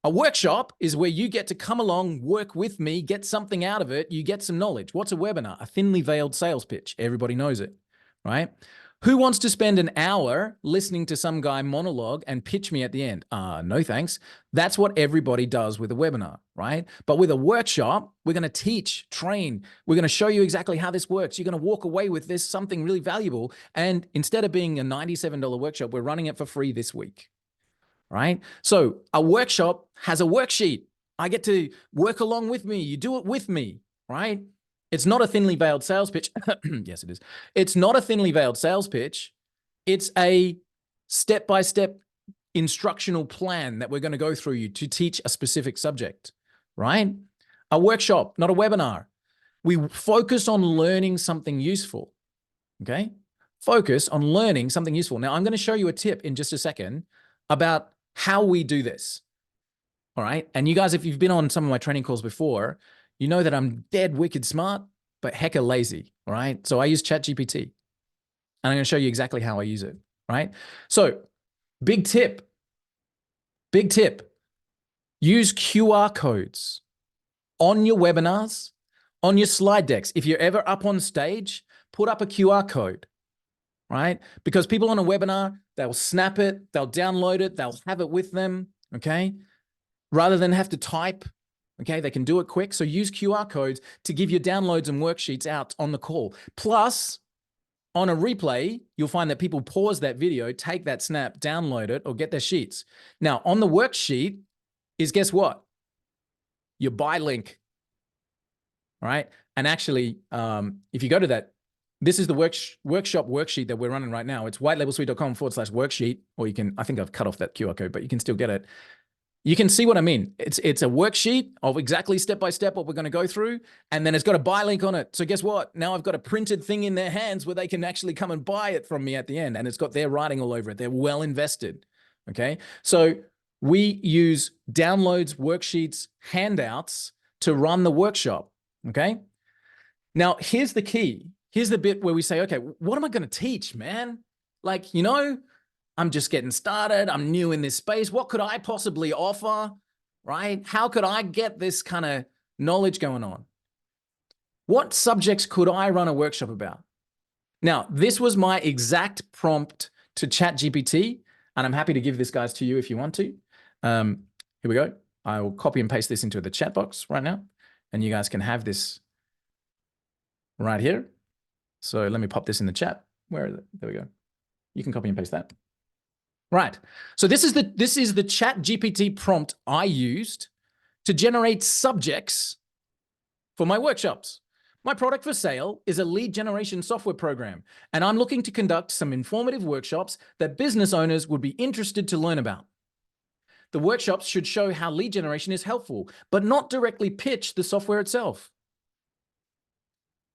A workshop is where you get to come along, work with me, get something out of it. You get some knowledge. What's a webinar? A thinly veiled sales pitch. Everybody knows it, right? Who wants to spend an hour listening to some guy monologue and pitch me at the end? No, thanks. That's what everybody does with a webinar, right? But with a workshop, we're going to teach, train. We're going to show you exactly how this works. You're going to walk away with this something really valuable. And instead of being a $97 workshop, we're running it for free this week, right? So a workshop has a worksheet. I get to work along with me. You do it with me, right? It's not a thinly veiled sales pitch. Yes, it is. It's not a thinly veiled sales pitch. It's a step-by-step instructional plan that we're going to go through you to teach a specific subject, right? A workshop, not a webinar. We focus on learning something useful, okay? Focus on learning something useful. Now, I'm going to show you a tip in just a second about how we do this, all right? And you guys, if you've been on some of my training calls before, you know that I'm dead wicked smart, but hecka lazy, all right? So I use ChatGPT, and I'm going to show you exactly how I use it, right? So big tip, use QR codes on your webinars, on your slide decks. If you're ever up on stage, put up a QR code, right? Because people on a webinar, they'll snap it, they'll download it, they'll have it with them, okay? Rather than have to type. Okay, they can do it quick. So use QR codes to give your downloads and worksheets out on the call. Plus, on a replay, you'll find that people pause that video, take that snap, download it, or get their sheets. Now, on the worksheet is, guess what? Your buy link, all right? And actually, if you go to that, this is the workshop worksheet that we're running right now. It's whitelabelsuite.com/worksheet, or you can, I think I've cut off that QR code, but you can still get it. You can see what I mean. It's a worksheet of exactly step-by-step what we're going to go through, and then it's got a buy link on it. So guess what? Now I've got a printed thing in their hands where they can actually come and buy it from me at the end, and it's got their writing all over it. They're well invested, okay? So we use downloads, worksheets, handouts to run the workshop, okay? Now, here's the key. Here's the bit where we say, okay, what am I going to teach, man? Like, you know, I'm just getting started. I'm new in this space. What could I possibly offer, right? How could I get this kind of knowledge going on? What subjects could I run a workshop about? Now, this was my exact prompt to ChatGPT, and I'm happy to give this, guys, to you if you want to. Here we go. I will copy and paste this into the chat box right now, and you guys can have this right here. So let me pop this in the chat. Where is it? There we go. You can copy and paste that. Right. So this is the ChatGPT prompt I used to generate subjects for my workshops. My product for sale is a lead generation software program, and I'm looking to conduct some informative workshops that business owners would be interested to learn about. The workshops should show how lead generation is helpful, but not directly pitch the software itself.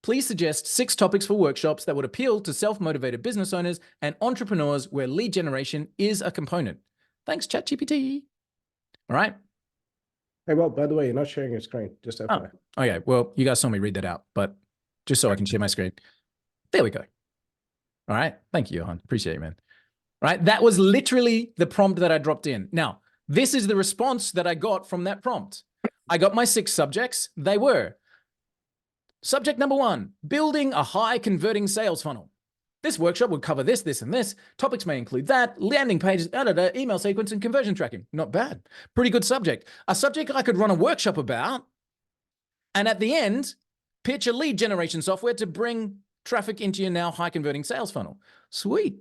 Please suggest 6 topics for workshops that would appeal to self-motivated business owners and entrepreneurs where lead generation is a component. Thanks, ChatGPT. All right. Hey, well, by the way, you're not sharing your screen, just FYI. Oh, okay. Well, you guys saw me read that out, but just so I can share my screen. There we go. All right. Thank you, Johan. Appreciate it, man. All right. That was literally the prompt that I dropped in. Now, this is the response that I got from that prompt. I got my 6 subjects. They were: subject number 1, building a high converting sales funnel. This workshop would cover this, this, and this. Topics may include that, landing pages, email sequence, and conversion tracking. Not bad. Pretty good subject. A subject I could run a workshop about, and at the end, pitch a lead generation software to bring traffic into your now high converting sales funnel. Sweet.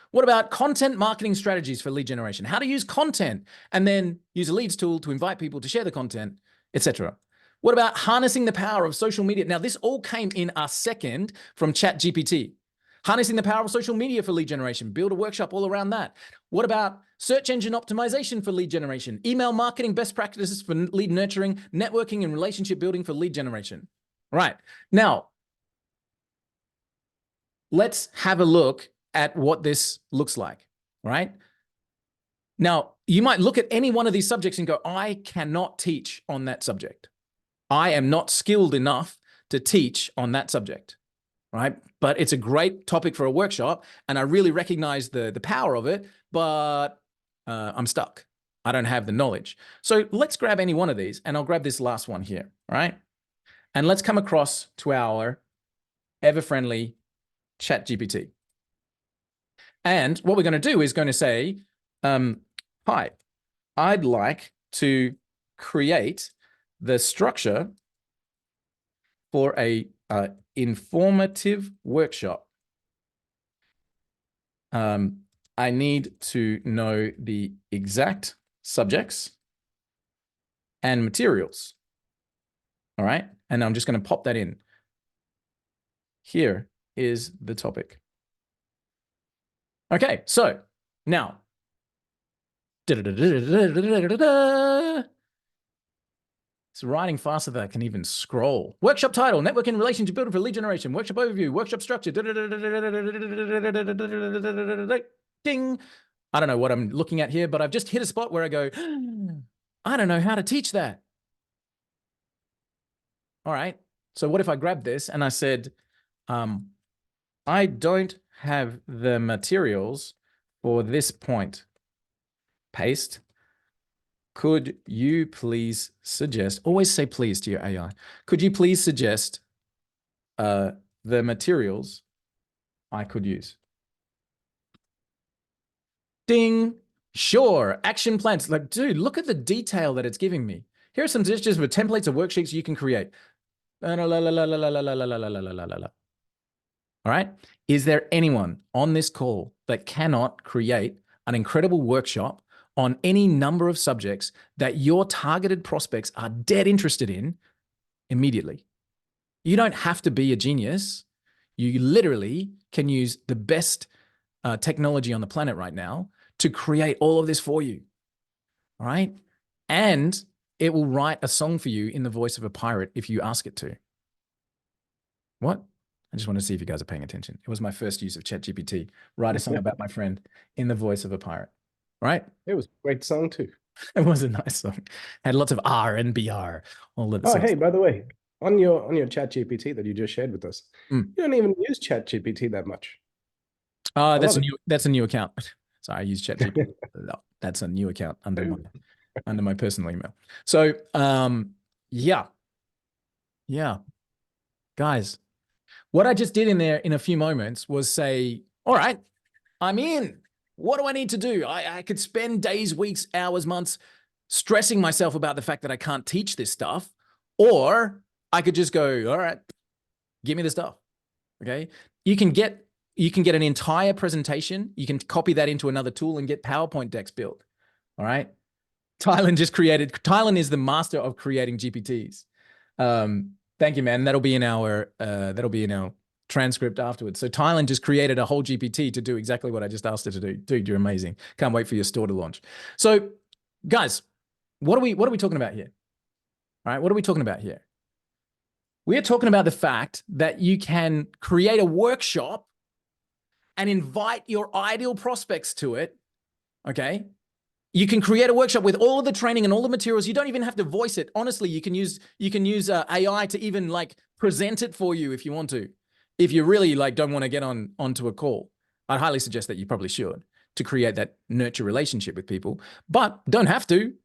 What about content marketing strategies for lead generation? How to use content and then use a leads tool to invite people to share the content, etc. What about harnessing the power of social media? Now, this all came in a second from ChatGPT. Harnessing the power of social media for lead generation. Build a workshop all around that. What about search engine optimization for lead generation? Email marketing best practices for lead nurturing, networking and relationship building for lead generation. All right. Now, let's have a look at what this looks like, right? Now, you might look at any one of these subjects and go, I cannot teach on that subject. I am not skilled enough to teach on that subject, right? But it's a great topic for a workshop, and I really recognize the power of it, but I'm stuck. I don't have the knowledge. So let's grab any one of these, and I'll grab this last one here, right? And let's come across to our ever-friendly ChatGPT. And what we're going to do is going to say, hi, I'd like to create the structure for a informative workshop. I need to know the exact subjects and materials. All right. And I'm just going to pop that in. Here is the topic. Okay. So now, it's writing faster than I can even scroll. Workshop title, networking relationship building for lead generation. Workshop overview, workshop structure. Ding. I don't know what I'm looking at here, but I've just hit a spot where I go, I don't know how to teach that. All right. So what if I grab this and I said, I don't have the materials for this point. Paste. Could you please suggest, always say please to your AI. Could you please suggest the materials I could use? Ding. Sure. Action plans. Like, dude, look at the detail that it's giving me. Here are some suggestions for templates of worksheets you can create. All right. Is there anyone on this call that cannot create an incredible workshop on any number of subjects that your targeted prospects are dead interested in immediately? You don't have to be a genius. You literally can use the best technology on the planet right now to create all of this for you. All right. And it will write a song for you in the voice of a pirate if you ask it to. What? I just want to see if you guys are paying attention. It was my first use of ChatGPT. Write a song about my friend in the voice of a pirate. Right? It was a great song too. It was a nice song. Had lots of R and BR. All that. Oh, hey, by the way, on your ChatGPT that you just shared with us, you don't even use ChatGPT that much. That's a new account. Sorry, I use ChatGPT. No, that's a new account under my personal email. So yeah. Guys, what I just did in there in a few moments was say, all right, I'm in. What do I need to do? I could spend days, weeks, hours, months stressing myself about the fact that I can't teach this stuff, or I could just go, all right, give me the stuff. Okay. You can get an entire presentation. You can copy that into another tool and get PowerPoint decks built. All right. Tylen is the master of creating GPTs. Thank you, man. That'll be in our transcript afterwards. So Tylen just created a whole GPT to do exactly what I just asked her to do. Dude, you're amazing. Can't wait for your store to launch. So guys, what are we talking about here? All right. What are we talking about here? We're talking about the fact that you can create a workshop and invite your ideal prospects to it. Okay. You can create a workshop with all of the training and all the materials. You don't even have to voice it. Honestly, you can use AI to even like present it for you if you want to. If you really like don't want to get onto a call, I'd highly suggest that you probably should to create that nurture relationship with people, but don't have to,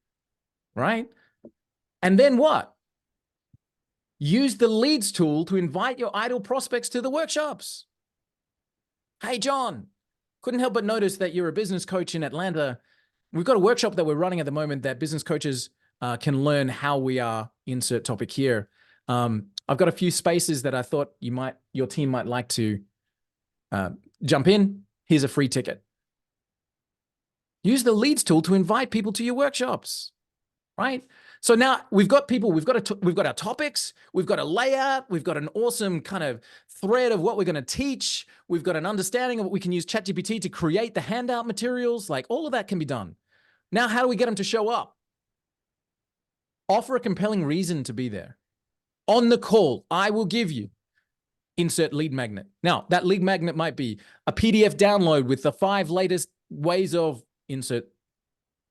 right? And then what? Use the leads tool to invite your ideal prospects to the workshops. Hey, John, couldn't help but notice that you're a business coach in Atlanta. We've got a workshop that we're running at the moment that business coaches can learn how we are, insert topic here. I've got a few spaces that I thought your team might like to jump in. Here's a free ticket. Use the leads tool to invite people to your workshops, right? So now we've got people, we've got our topics, we've got a layout, we've got an awesome kind of thread of what we're going to teach. We've got an understanding of what we can use ChatGPT to create the handout materials. Like all of that can be done. Now, how do we get them to show up? Offer a compelling reason to be there. On the call, I will give you, insert lead magnet. Now, that lead magnet might be a PDF download with the 5 latest ways of, insert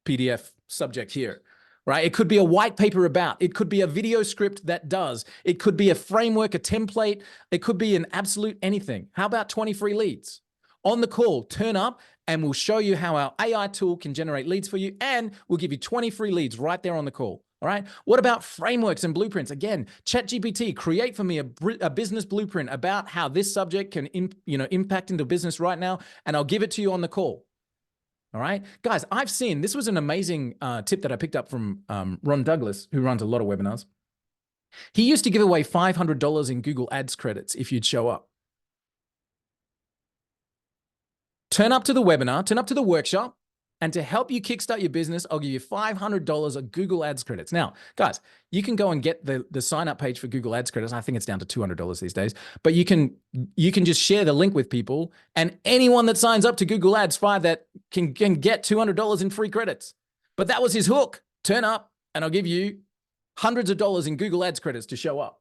PDF subject here, right? It could be a white paper about, it could be a video script that does, it could be a framework, a template, it could be an absolute anything. How about 20 free leads? On the call, turn up and we'll show you how our AI tool can generate leads for you, and we'll give you 20 free leads right there on the call. All right. What about frameworks and blueprints? Again, ChatGPT, create for me a business blueprint about how this subject can impact into business right now, and I'll give it to you on the call. All right, guys, I've seen, this was an amazing tip that I picked up from Ron Douglas, who runs a lot of webinars. He used to give away $500 in Google Ads credits if you'd show up. Turn up to the webinar, turn up to the workshop, and to help you kickstart your business, I'll give you $500 of Google Ads credits. Now, guys, you can go and get the sign-up page for Google Ads credits. I think it's down to $200 these days, but you can just share the link with people, and anyone that signs up to Google Ads 5 that can get $200 in free credits. But that was his hook. Turn up, and I'll give you hundreds of dollars in Google Ads credits to show up.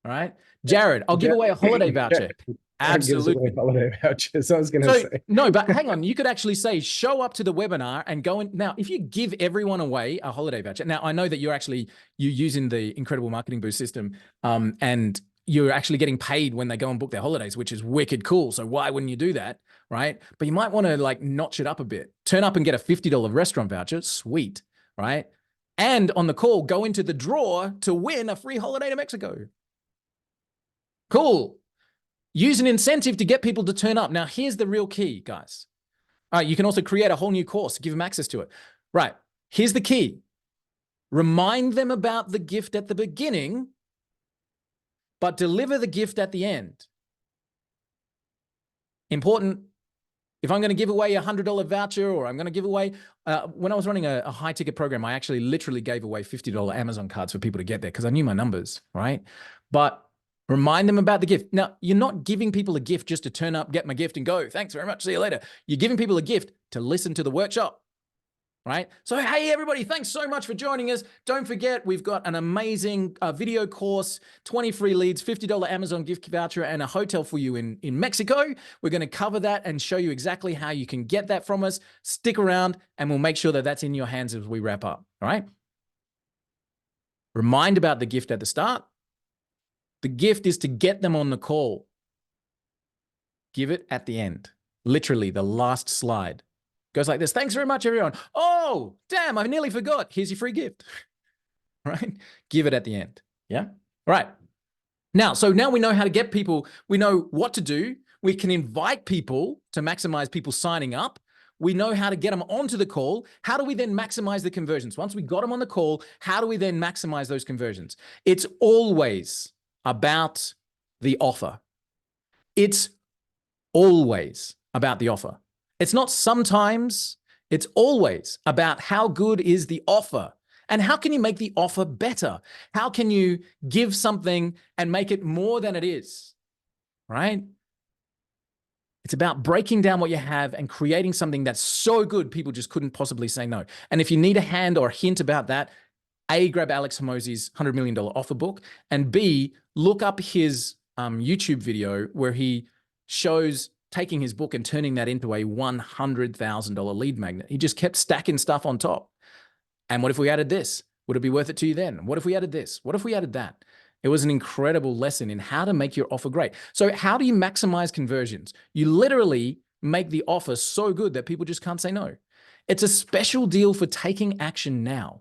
All right, Jared, I'll give away a holiday voucher. Absolutely. Holiday vouchers. I was going to say. No, but hang on. You could actually say, show up to the webinar and go in. Now, if you give everyone away a holiday voucher, now I know that you're using the Incredible Marketing Boost system, and you're actually getting paid when they go and book their holidays, which is wicked cool. So why wouldn't you do that? Right. But you might want to like notch it up a bit, turn up and get a $50 restaurant voucher. Sweet. Right. And on the call, go into the draw to win a free holiday to Mexico. Cool. Use an incentive to get people to turn up. Now, here's the real key, guys. All right, you can also create a whole new course, give them access to it. Right, here's the key. Remind them about the gift at the beginning, but deliver the gift at the end. Important. If I'm going to give away a $100 voucher, or I'm going to give away, when I was running a high ticket program, I actually literally gave away $50 Amazon cards for people to get there because I knew my numbers, right? But remind them about the gift. Now, you're not giving people a gift just to turn up, get my gift and go. Thanks very much. See you later. You're giving people a gift to listen to the workshop, right? So, hey, everybody, thanks so much for joining us. Don't forget, we've got an amazing video course, 20 free leads, $50 Amazon gift voucher, and a hotel for you in Mexico. We're going to cover that and show you exactly how you can get that from us. Stick around, and we'll make sure that that's in your hands as we wrap up, all right? Remind about the gift at the start. The gift is to get them on the call. Give it at the end. Literally, the last slide goes like this. Thanks very much, everyone. Oh, damn, I nearly forgot. Here's your free gift. Right? Give it at the end. Yeah? Right. Now, so now we know how to get people. We know what to do. We can invite people to maximize people signing up. We know how to get them onto the call. How do we then maximize the conversions? Once we got them on the call, how do we then maximize those conversions? It's always about the offer. It's always about the offer. It's not sometimes, it's always about how good is the offer and how can you make the offer better? How can you give something and make it more than it is, right? It's about breaking down what you have and creating something that's so good people just couldn't possibly say no. And if you need a hand or a hint about that, A, grab Alex Hormozi's $100 million offer book, and B, look up his YouTube video where he shows taking his book and turning that into a $100,000 lead magnet. He just kept stacking stuff on top. And what if we added this? Would it be worth it to you then? What if we added this? What if we added that? It was an incredible lesson in how to make your offer great. So how do you maximize conversions? You literally make the offer so good that people just can't say no. It's a special deal for taking action now.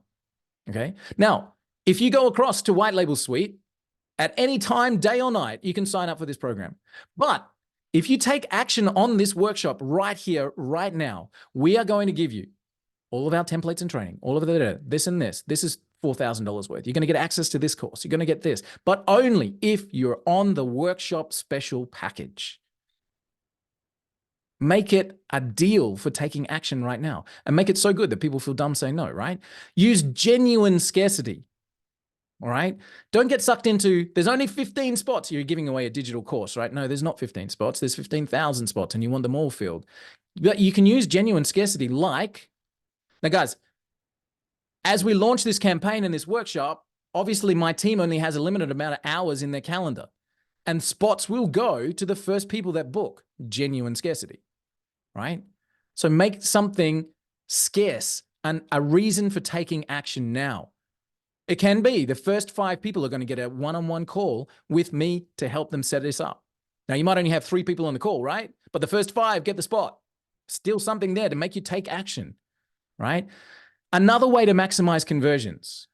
Okay. Now, if you go across to White Label Suite at any time, day or night, you can sign up for this program. But If you take action on this workshop right here, right now, we are going to give you all of our templates and training, all of this and this. This is $4,000 worth. You're going to get access to this course. You're going to get this, but only if you're on the workshop special package. Make it a deal for taking action right now and make it so good that people feel dumb saying no, right? Use genuine scarcity. All right. Don't get sucked into, there's only 15 spots. You're giving away a digital course, right? No, there's not 15 spots. There's 15,000 spots and you want them all filled. But you can use genuine scarcity like, now guys, as we launch this campaign and this workshop, obviously my team only has a limited amount of hours in their calendar and spots will go to the first people that book. Genuine scarcity, right? So make something scarce and a reason for taking action now. It can be the first 5 people are going to get a one-on-one call with me to help them set this up. Now, you might only have 3 people on the call, right? But the first 5 get the spot. Still something there to make you take action, right? Another way to maximize conversions,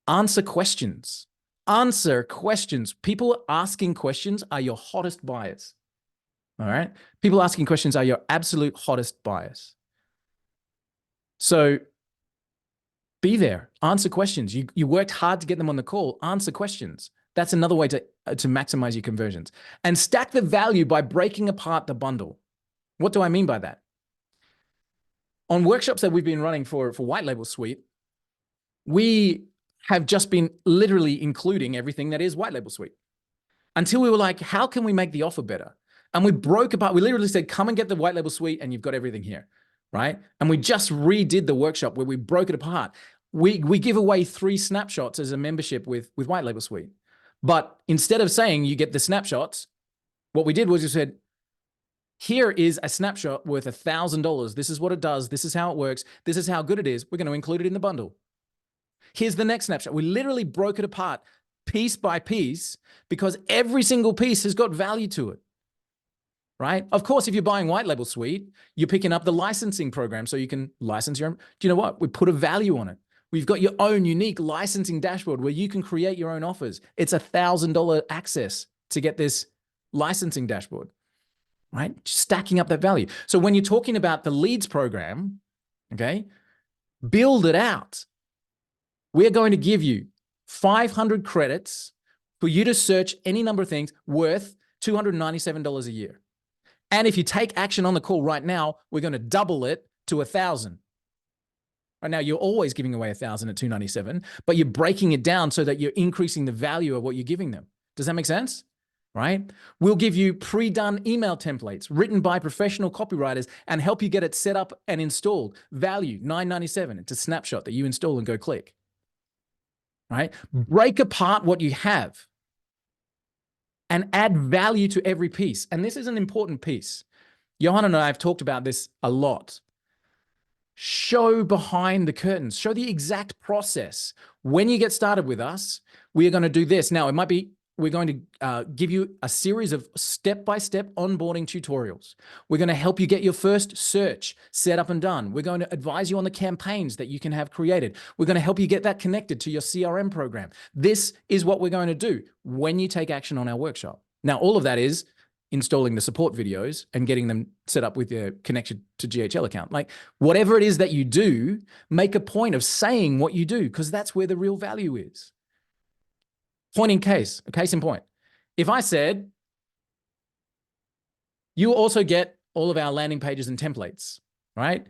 answer questions. Answer questions. People asking questions are your hottest buyers, all right? People asking questions are your absolute hottest buyers. So be there, answer questions. You worked hard to get them on the call, answer questions. That's another way to maximize your conversions. And stack the value by breaking apart the bundle. What do I mean by that? On workshops that we've been running for White Label Suite, we have just been literally including everything that is White Label Suite until we were like, how can we make the offer better? And we broke apart, we literally said, come and get the White Label Suite and you've got everything here, right? And we just redid the workshop where we broke it apart. We give away 3 snapshots as a membership with White Label Suite. But instead of saying you get the snapshots, what we did was we said, here is a snapshot worth $1,000. This is what it does. This is how it works. This is how good it is. We're going to include it in the bundle. Here's the next snapshot. We literally broke it apart piece by piece because every single piece has got value to it, right? Of course, if you're buying White Label Suite, you're picking up the licensing program so you can license your own. Do you know what? We put a value on it. We've got your own unique licensing dashboard where you can create your own offers. It's $1,000 access to get this licensing dashboard, right? Stacking up that value. So when you're talking about the leads program, okay, build it out. We're going to give you 500 credits for you to search any number of things worth $297 a year. And if you take action on the call right now, we're going to double it to 1,000. Right now, you're always giving away 1,000 at $297, but you're breaking it down so that you're increasing the value of what you're giving them. Does that make sense? Right? We'll give you pre-done email templates written by professional copywriters and help you get it set up and installed. Value $997. It's a snapshot that you install and go click. Right? Break apart what you have and add value to every piece. And this is an important piece. Johan and I have talked about this a lot. Show behind the curtains. Show the exact process. When you get started with us, we are going to do this. Now, it might be, we're going to give you a series of step-by-step onboarding tutorials. We're going to help you get your first search set up and done. We're going to advise you on the campaigns that you can have created. We're going to help you get that connected to your CRM program. This is what we're going to do when you take action on our workshop. Now, all of that is installing the support videos and getting them set up with your connection to GHL account. Like whatever it is that you do, make a point of saying what you do because that's where the real value is. Point in case, a case in point. If I said, you also get all of our landing pages and templates, right?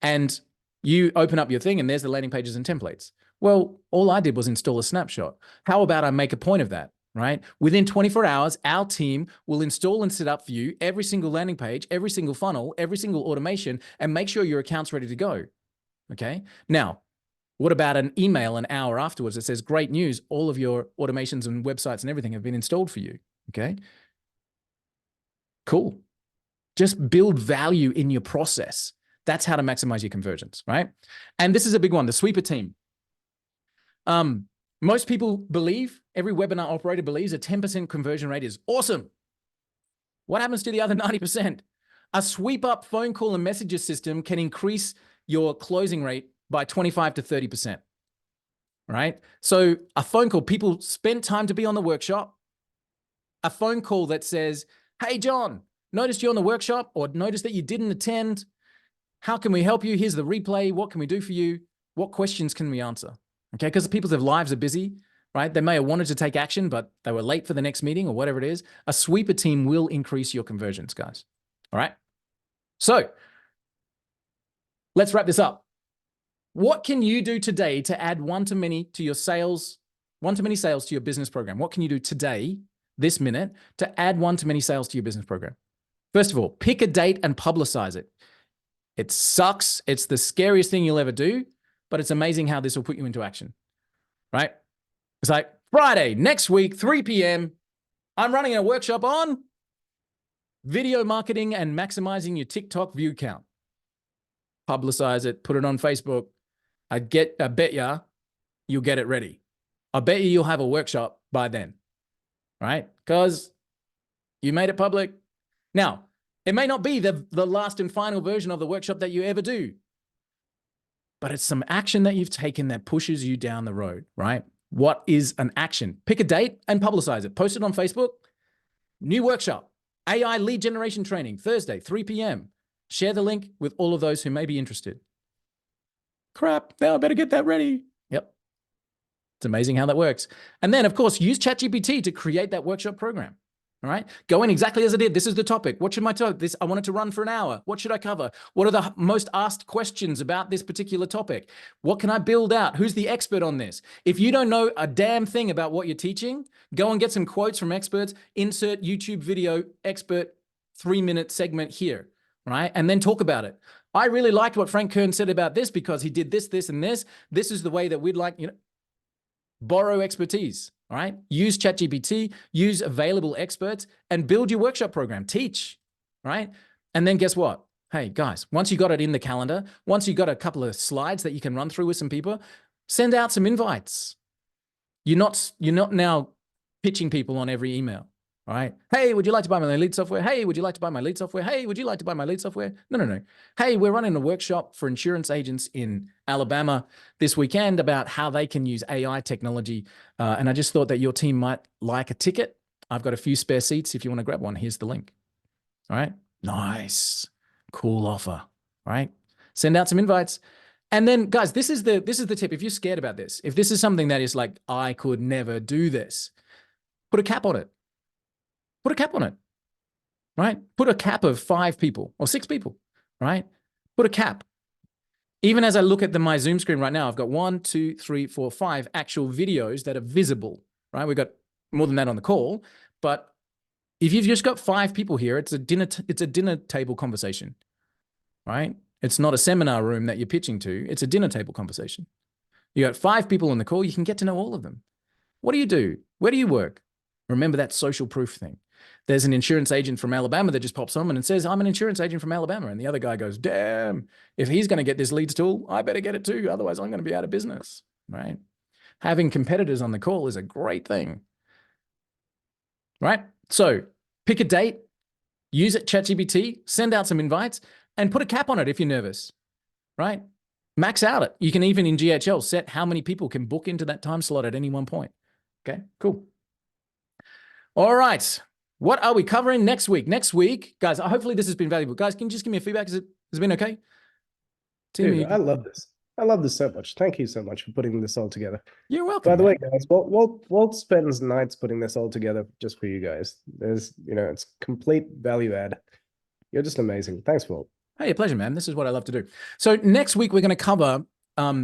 And you open up your thing and there's the landing pages and templates. Well, all I did was install a snapshot. How about I make a point of that, right? Within 24 hours, our team will install and set up for you every single landing page, every single funnel, every single automation, and make sure your account's ready to go, okay? Now, what about an email an hour afterwards that says, great news, all of your automations and websites and everything have been installed for you, okay? Cool. Just build value in your process. That's how to maximize your conversions, right? And this is a big one, the sweeper team. Most people believe, every webinar operator believes a 10% conversion rate is awesome. What happens to the other 90%? A sweep up phone call and messages system can increase your closing rate by 25 to 30%, right? So a phone call, people spent time to be on the workshop. A phone call that says, hey, John, noticed you on the workshop or noticed that you didn't attend. How can we help you? Here's the replay. What can we do for you? What questions can we answer? Okay, because people's lives are busy, right? They may have wanted to take action, but they were late for the next meeting or whatever it is. A sweeper team will increase your conversions, guys. All right. So let's wrap this up. What can you do today to add one-to-many to your sales, one-to-many sales to your business program? What can you do today, this minute, to add one-to-many sales to your business program? First of all, pick a date and publicize it. It sucks. It's the scariest thing you'll ever do, but it's amazing how this will put you into action, right? It's like Friday, next week, 3 p.m. I'm running a workshop on video marketing and maximizing your TikTok view count. Publicize it, put it on Facebook. I bet ya you'll get it ready. I bet you'll have a workshop by then, right? Because you made it public. Now, it may not be the last and final version of the workshop that you ever do, but it's some action that you've taken that pushes you down the road, right? What is an action? Pick a date and publicize it. Post it on Facebook. New workshop, AI lead generation training, Thursday, 3 p.m. Share the link with all of those who may be interested. Crap, now I better get that ready. Yep. It's amazing how that works. And then, of course, use ChatGPT to create that workshop program. All right. Go in exactly as I did. This is the topic. What should my topic? I want it to run for an hour. What should I cover? What are the most asked questions about this particular topic? What can I build out? Who's the expert on this? If you don't know a damn thing about what you're teaching, go and get some quotes from experts, insert YouTube video expert 3-minute segment here, right? And then talk about it. I really liked what Frank Kern said about this because he did this, this, and this. This is the way that we'd like, borrow expertise. All right. Use ChatGPT, use available experts, and build your workshop program. Teach. Right. And then guess what? Hey, guys, once you got it in the calendar, once you got a couple of slides that you can run through with some people, send out some invites. You're not now pitching people on every email. All right. Hey, would you like to buy my lead software? Hey, would you like to buy my lead software? Hey, would you like to buy my lead software? No. Hey, we're running a workshop for insurance agents in Alabama this weekend about how they can use AI technology. And I just thought that your team might like a ticket. I've got a few spare seats. If you want to grab one, here's the link. All right. Nice. Cool offer. All right. Send out some invites. And then guys, this is the tip. If you're scared about this, if this is something that is like, I could never do this, put a cap on it. Put a cap on it, right? Put a cap of 5 people or 6 people, right? Put a cap. Even as I look at my Zoom screen right now, I've got 1, 2, 3, 4, 5 actual videos that are visible, right? We've got more than that on the call, but if you've just got 5 people here, it's a dinner table conversation, right? It's not a seminar room that you're pitching to. It's a dinner table conversation. You got 5 people on the call. You can get to know all of them. What do you do? Where do you work? Remember that social proof thing. There's an insurance agent from Alabama that just pops on and says, I'm an insurance agent from Alabama. And the other guy goes, damn, if he's going to get this leads tool, I better get it too. Otherwise, I'm going to be out of business, right? Having competitors on the call is a great thing, right? So pick a date, use it, ChatGPT, send out some invites, and put a cap on it if you're nervous, right? Max out it. You can even in GHL set how many people can book into that time slot at any one point. Okay, cool. All right. What are we covering next week? Next week, guys, hopefully this has been valuable. Guys, can you just give me a feedback? Has it been okay? Dude, I love this. I love this so much. Thank you so much for putting this all together. You're welcome. By the way, guys, Walt spends nights putting this all together just for you guys. There's, it's complete value add. You're just amazing. Thanks, Walt. Hey, a pleasure, man. This is what I love to do. So next week, we're going to cover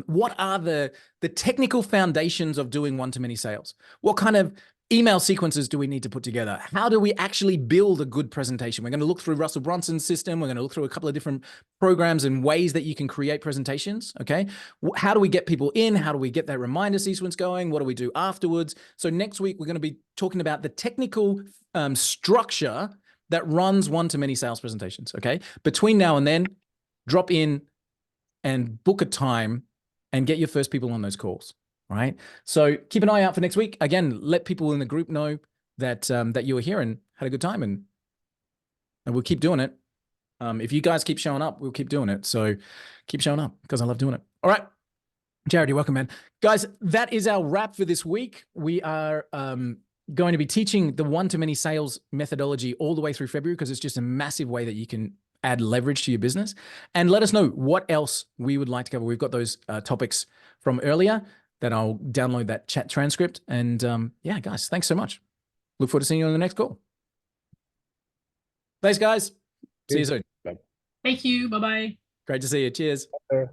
what are the technical foundations of doing one-to-many sales? What kind of email sequences do we need to put together? How do we actually build a good presentation? We're going to look through Russell Brunson's system. We're going to look through a couple of different programs and ways that you can create presentations, okay? How do we get people in? How do we get that reminder sequence going? What do we do afterwards? So next week, we're going to be talking about the technical structure that runs one-to-many sales presentations, okay? Between now and then, drop in and book a time and get your first people on those calls. All right. So keep an eye out for next week. Again, let people in the group know that that you were here and had a good time, and we'll keep doing it. If you guys keep showing up, we'll keep doing it. So keep showing up because I love doing it. All right. Jared, you're welcome, man. Guys, that is our wrap for this week. We are going to be teaching the one-to-many sales methodology all the way through February, because it's just a massive way that you can add leverage to your business. And let us know what else we would like to cover. We've got those topics from earlier that I'll download that chat transcript. And yeah, guys, thanks so much. Look forward to seeing you on the next call. Thanks, guys. See you soon. Thank you. Bye-bye. Great to see you. Cheers. Bye.